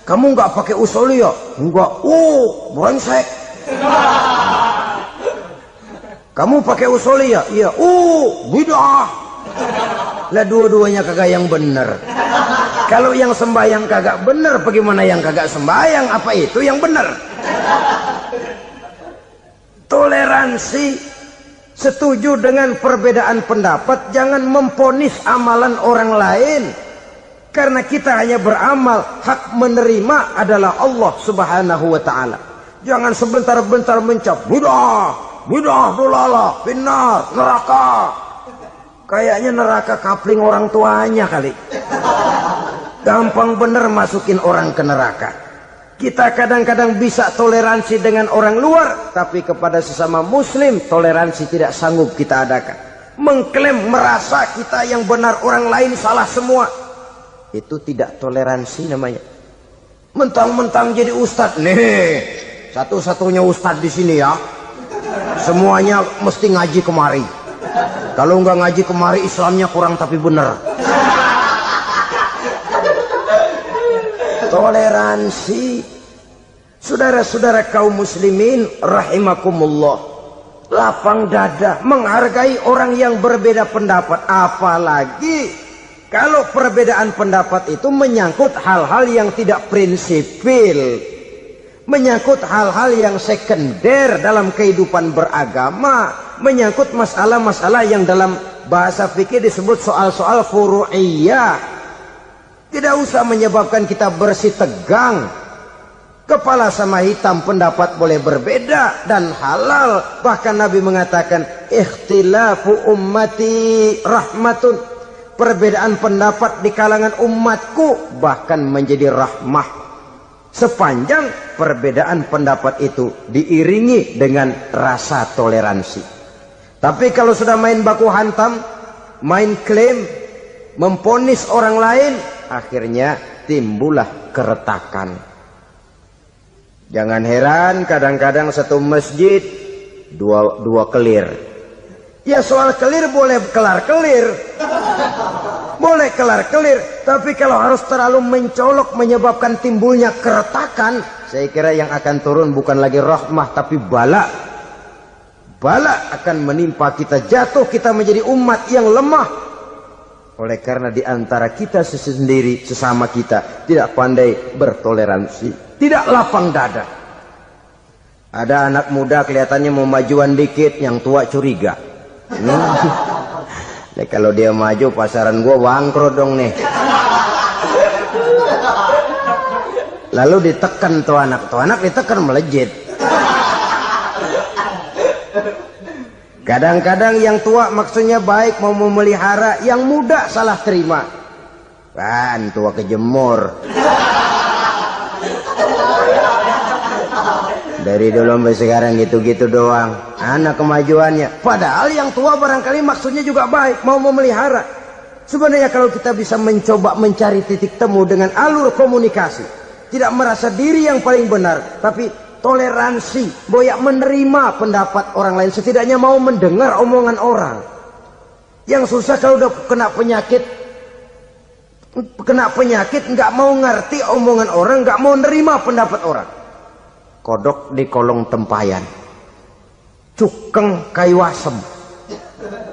Kamu nggak pakai usoli ya? Enggak. Brengsek. Kamu pakai usoli ya? Iya. Bidah. Lah dua-duanya kagak yang bener. Kalau yang sembahyang kagak bener, bagaimana yang kagak sembahyang? Apa itu yang bener? Toleransi, setuju dengan perbedaan pendapat, jangan memponis amalan orang lain. Karena kita hanya beramal, hak menerima adalah Allah subhanahu wa ta'ala. Jangan sebentar-bentar mencap, bidah dolalah, finnar, neraka. Kayaknya neraka kapling orang tuanya kali. Gampang bener masukin orang ke neraka. Kita kadang-kadang bisa toleransi dengan orang luar, tapi kepada sesama muslim toleransi tidak sanggup kita adakan. Mengklaim merasa kita yang benar, orang lain salah semua, itu tidak toleransi namanya. Mentang-mentang jadi ustadz, nih satu-satunya ustadz di sini ya, Semuanya mesti ngaji kemari. Kalau nggak ngaji kemari Islamnya kurang tapi bener. Toleransi. Saudara-saudara kaum muslimin rahimakumullah, lapang dada menghargai orang yang berbeda pendapat, apalagi kalau perbedaan pendapat itu menyangkut hal-hal yang tidak prinsipil, menyangkut hal-hal yang sekunder dalam kehidupan beragama, menyangkut masalah-masalah yang dalam bahasa fikih disebut soal-soal furu'iyah. Tidak usah menyebabkan kita bersih tegang. Kepala sama hitam pendapat boleh berbeda dan halal. Bahkan Nabi mengatakan ikhtilafu ummati rahmatun. Perbedaan pendapat di kalangan umatku bahkan menjadi rahmah, sepanjang perbedaan pendapat itu diiringi dengan rasa toleransi. Tapi kalau sudah main baku hantam, main klaim, memponis orang lain, akhirnya timbullah keretakan. Jangan heran kadang-kadang satu masjid dua kelir. Ya soal kelir boleh kelar-kelir, boleh kelar-kelir, tapi kalau harus terlalu mencolok menyebabkan timbulnya keretakan, saya kira yang akan turun bukan lagi rahmah tapi bala. Bala akan menimpa kita, jatuh kita menjadi umat yang lemah. Oleh karena di antara kita sendiri, sesama kita tidak pandai bertoleransi, tidak lapang dada. Ada anak muda kelihatannya mau majuan dikit, yang tua curiga. Nah, kalau dia maju pasaran gua bangkrut dong nih. Lalu ditekan tuh anak ditekan melejit. Kadang-kadang yang tua maksudnya baik, mau memelihara, yang muda salah terima. Kan tua kejemur. Dari dulu sampai sekarang gitu-gitu doang. Anak kemajuannya. Padahal yang tua barangkali maksudnya juga baik, mau memelihara. Sebenarnya kalau kita bisa mencoba mencari titik temu dengan alur komunikasi, tidak merasa diri yang paling benar, tapi toleransi, boyak menerima pendapat orang lain, setidaknya mau mendengar omongan orang. Yang susah kalau udah kena penyakit, nggak mau ngerti omongan orang, nggak mau nerima pendapat orang. Kodok di kolong tempayan, cukeng kayu asem,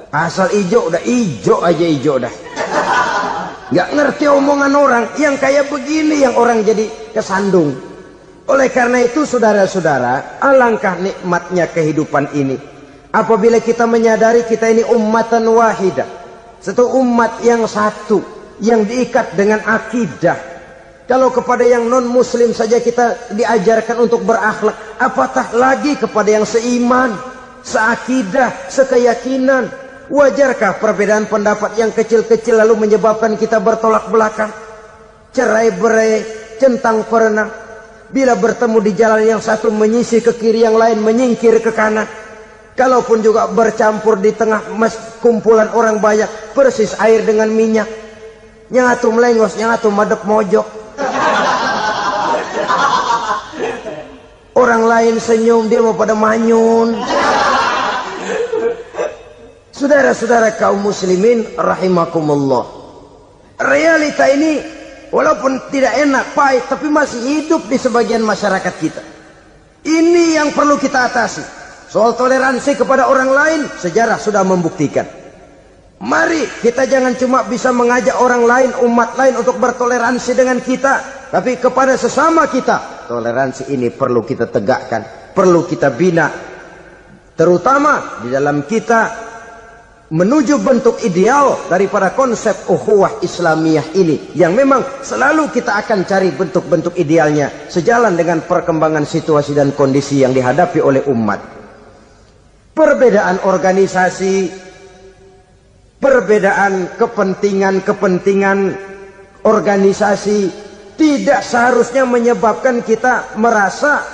asal ijo udah ijo aja ijo dah. Nggak ngerti omongan orang, yang kayak begini yang orang jadi kesandung. Oleh karena itu saudara-saudara, alangkah nikmatnya kehidupan ini apabila kita menyadari kita ini ummatan wahidah, satu umat yang satu, yang diikat dengan akidah. Kalau kepada yang non muslim saja kita diajarkan untuk berakhlak, apatah lagi kepada yang seiman, seakidah, sekeyakinan. Wajarkah perbedaan pendapat yang kecil-kecil lalu menyebabkan kita bertolak belakang, cerai-berai, centang perenang? Bila bertemu di jalan yang satu menyisih ke kiri, yang lain menyingkir ke kanan. Kalaupun juga bercampur di tengah kumpulan orang banyak, persis air dengan minyak. Yang atu melengos, yang atu madep mojok. Orang lain senyum, dia mau pada manyun. Saudara-saudara kaum muslimin rahimakumullah, realita ini walaupun tidak enak, pahit, tapi masih hidup di sebagian masyarakat kita. Ini yang perlu kita atasi. Soal toleransi kepada orang lain, sejarah sudah membuktikan. Mari kita jangan cuma bisa mengajak orang lain, umat lain untuk bertoleransi dengan kita, tapi kepada sesama kita. Toleransi ini perlu kita tegakkan, perlu kita bina. Terutama di dalam kita menuju bentuk ideal daripada konsep ukhuwah Islamiyah ini, yang memang selalu kita akan cari bentuk-bentuk idealnya sejalan dengan perkembangan situasi dan kondisi yang dihadapi oleh umat. Perbedaan organisasi, perbedaan kepentingan organisasi tidak seharusnya menyebabkan kita merasa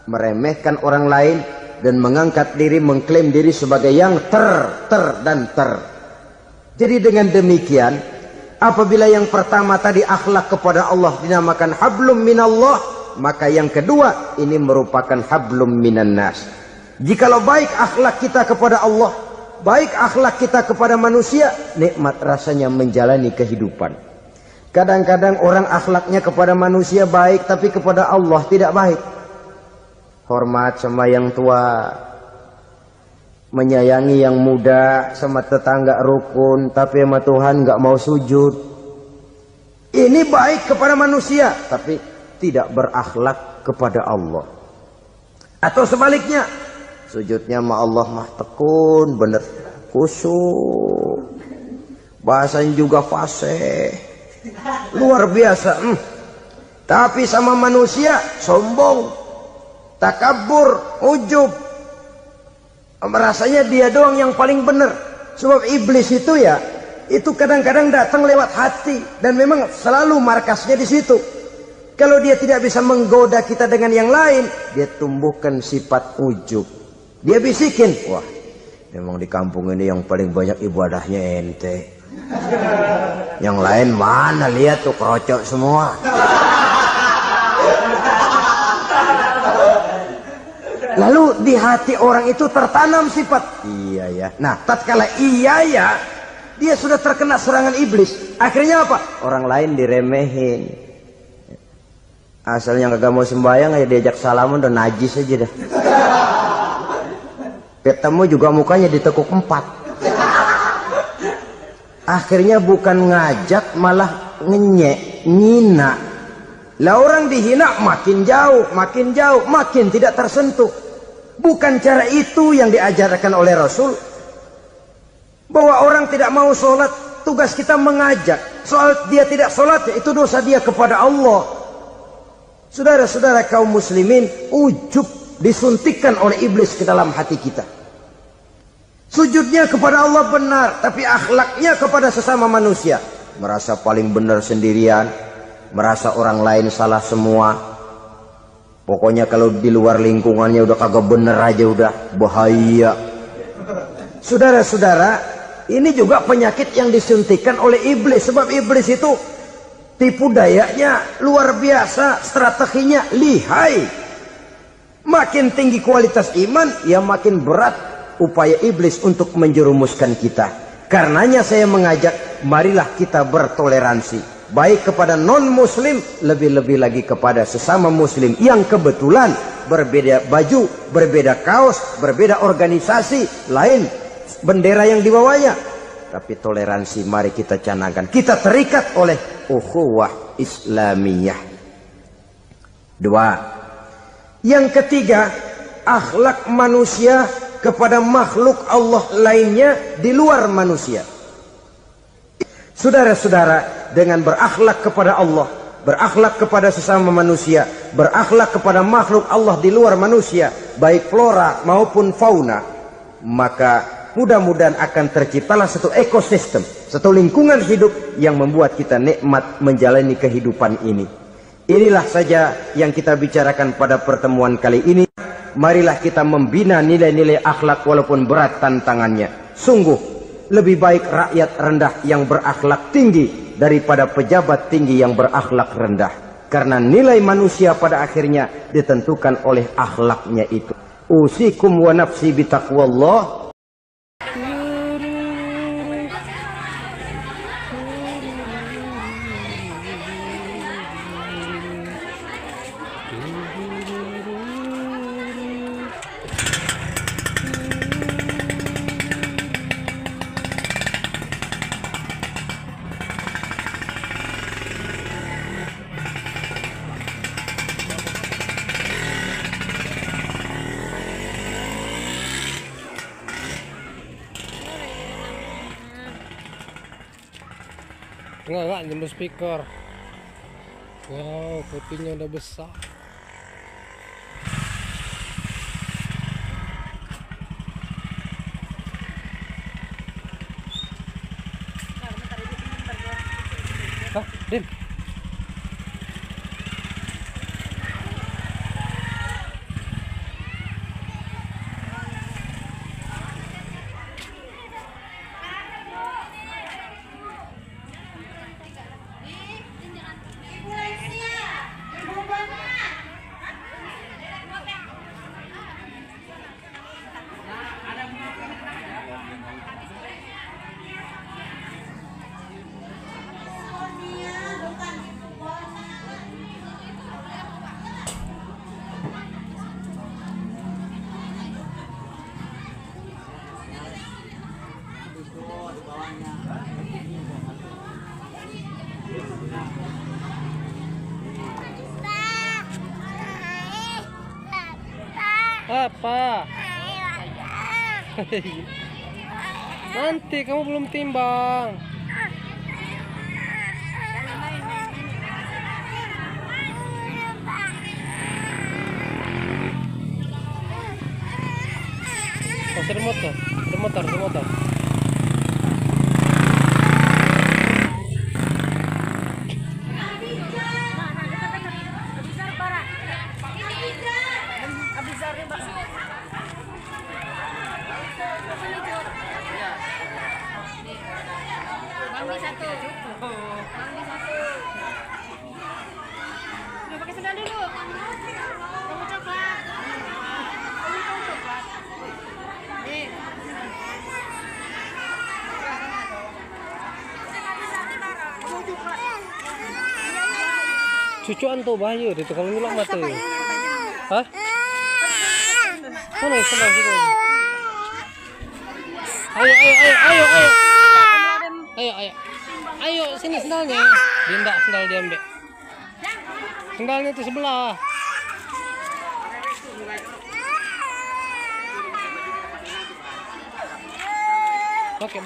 meremehkan orang lain dan mengangkat diri, mengklaim diri sebagai yang dan ter. Jadi dengan demikian, apabila yang pertama tadi akhlak kepada Allah dinamakan hablum minallah, maka yang kedua ini merupakan hablum minan nas. Jikalau baik akhlak kita kepada Allah, baik akhlak kita kepada manusia, nikmat rasanya menjalani kehidupan. Kadang-kadang orang akhlaknya kepada manusia baik, tapi kepada Allah tidak baik. Hormat sama yang tua, menyayangi yang muda, sama tetangga rukun, tapi sama Tuhan nggak mau sujud. Ini baik kepada manusia, tapi tidak berakhlak kepada Allah. Atau sebaliknya, sujudnya sama Allah mah tekun, bener, khusyuk, bahasanya juga fasih, luar biasa. Tapi sama manusia sombong, takabur, ujub, merasanya dia doang yang paling benar. Sebab iblis itu ya, itu kadang-kadang datang lewat hati, dan memang selalu markasnya di situ. Kalau dia tidak bisa menggoda kita dengan yang lain, dia tumbuhkan sifat ujub. Dia bisikin, wah, memang di kampung ini yang paling banyak ibadahnya ente. Yang lain mana, lihat tuh kerocok semua. Lalu di hati orang itu tertanam sifat iya ya. Nah, tatkala iya ya, dia sudah terkena serangan iblis. Akhirnya apa? Orang lain diremehin. Asalnya kagak mau sembahyang aja diajak salaman udah najis aja dah. Ketemu juga mukanya ditekuk 4. Akhirnya bukan ngajak malah ngenyek, ngina. Lah orang dihina makin jauh, makin tidak tersentuh. Bukan cara itu yang diajarkan oleh Rasul. Bahwa orang tidak mau sholat, tugas kita mengajak. Soal dia tidak sholat, itu dosa dia kepada Allah. Saudara-saudara kaum muslimin, ujub disuntikkan oleh iblis ke dalam hati kita. Sujudnya kepada Allah benar, tapi akhlaknya kepada sesama manusia. Merasa paling benar sendirian, merasa orang lain salah semua. Pokoknya kalau di luar lingkungannya udah kagak bener aja udah bahaya. Saudara-saudara, ini juga penyakit yang disuntikkan oleh iblis. Sebab iblis itu tipu dayanya luar biasa, strateginya lihai. Makin tinggi kualitas iman, ya makin berat upaya iblis untuk menjerumuskan kita. Karenanya saya mengajak, marilah kita bertoleransi. Baik kepada non-muslim, lebih-lebih lagi kepada sesama muslim yang kebetulan berbeda baju, berbeda kaos, berbeda organisasi, lain bendera yang dibawanya. Tapi toleransi mari kita canangkan. Kita terikat oleh ukhuwah Islamiyah. 2. Yang ketiga, akhlak manusia kepada makhluk Allah lainnya di luar manusia. Saudara-saudara, dengan berakhlak kepada Allah, berakhlak kepada sesama manusia, berakhlak kepada makhluk Allah di luar manusia, baik flora maupun fauna, maka mudah-mudahan akan terciptalah satu ekosistem, satu lingkungan hidup yang membuat kita nikmat menjalani kehidupan ini. Inilah saja yang kita bicarakan pada pertemuan kali ini. Marilah kita membina nilai-nilai akhlak walaupun berat tantangannya. Sungguh lebih baik rakyat rendah yang berakhlak tinggi daripada pejabat tinggi yang berakhlak rendah. Karena nilai manusia pada akhirnya ditentukan oleh akhlaknya itu. Usikum wa nafsi bitaqwallah. Enggak, jemput speaker. Wow, kopinya udah besar. Hah, Dim? Apa? Nanti kamu belum timbang. Oh, ada motor. Bangdi satu. Udah pakai sendal dulu. Kamu coklat. Nih. Cucuan tuh bahaya itu kalau nyulak mata. Hah? Mana sendal situ? Ayo sini sendalnya. Dia sendal diambil. Sendalnya itu sebelah. Pakai.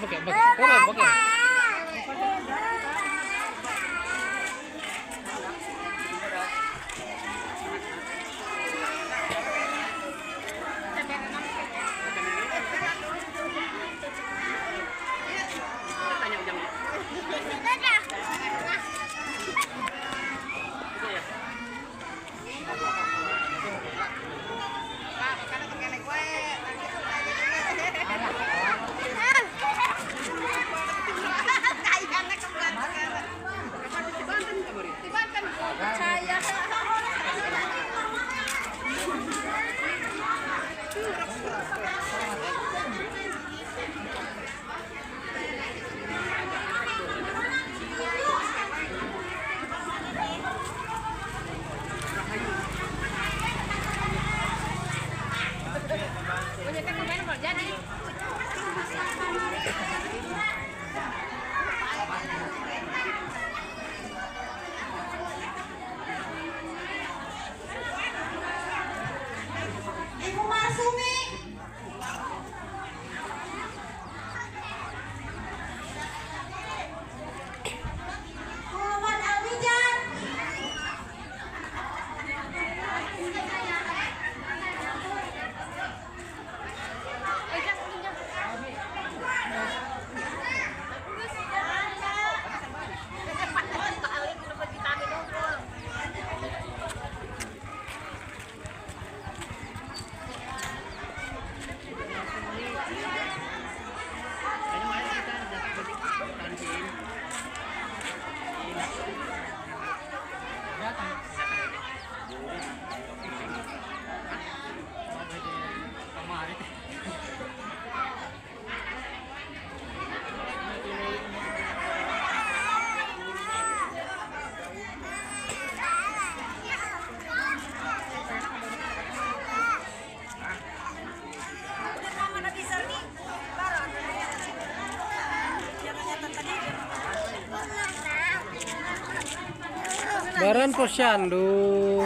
Baran posyandu.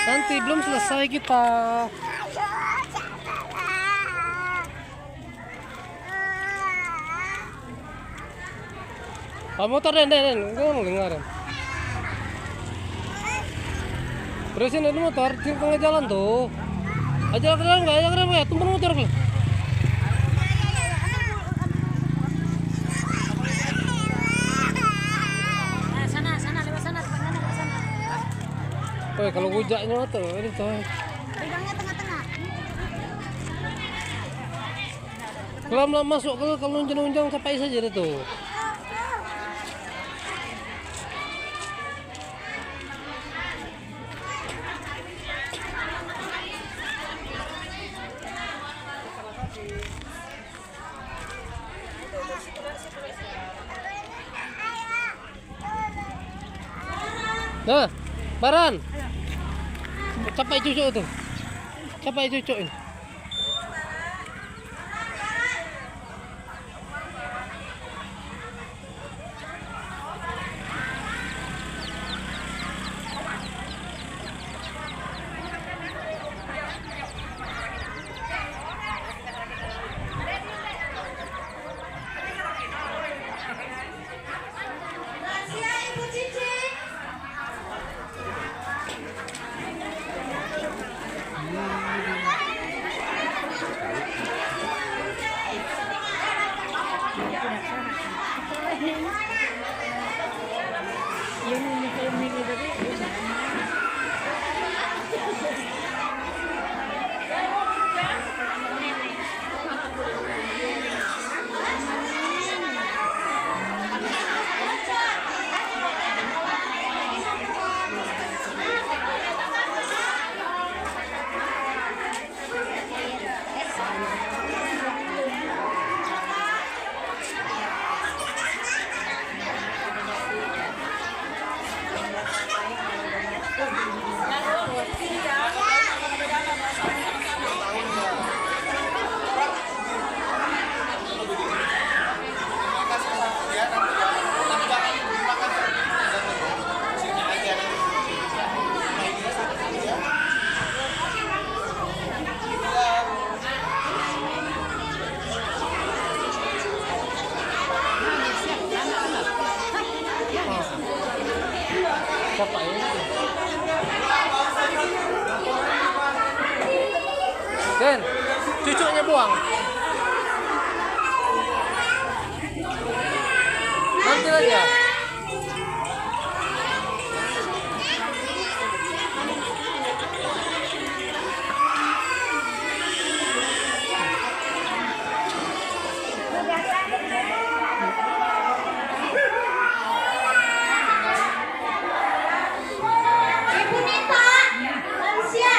Nanti belum selesai kita. Motor den, enggak dengar. Terusin itu motor di tengah jalan tuh. Aja keren enggak? Tunggu motor ke. Oh, kalau hujannya tuh ini tuh. Pegangnya tengah-tengah. Kalau masuk kalau unjang sampai saja deh tuh. Nah, Baran. Capai cucuk tuh. Capai cucuk ini. emaknya buang. Nanti aja. Ibu Nita, lansia.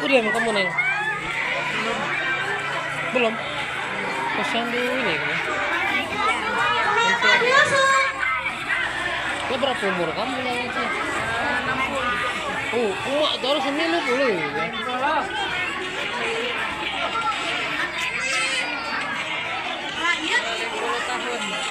Udah kamu neng? Belum. Posyandu ini kan? Ya berapa umur kamu neng itu? Oh, emak itu harus semilu boleh. Ya? 10 tahun.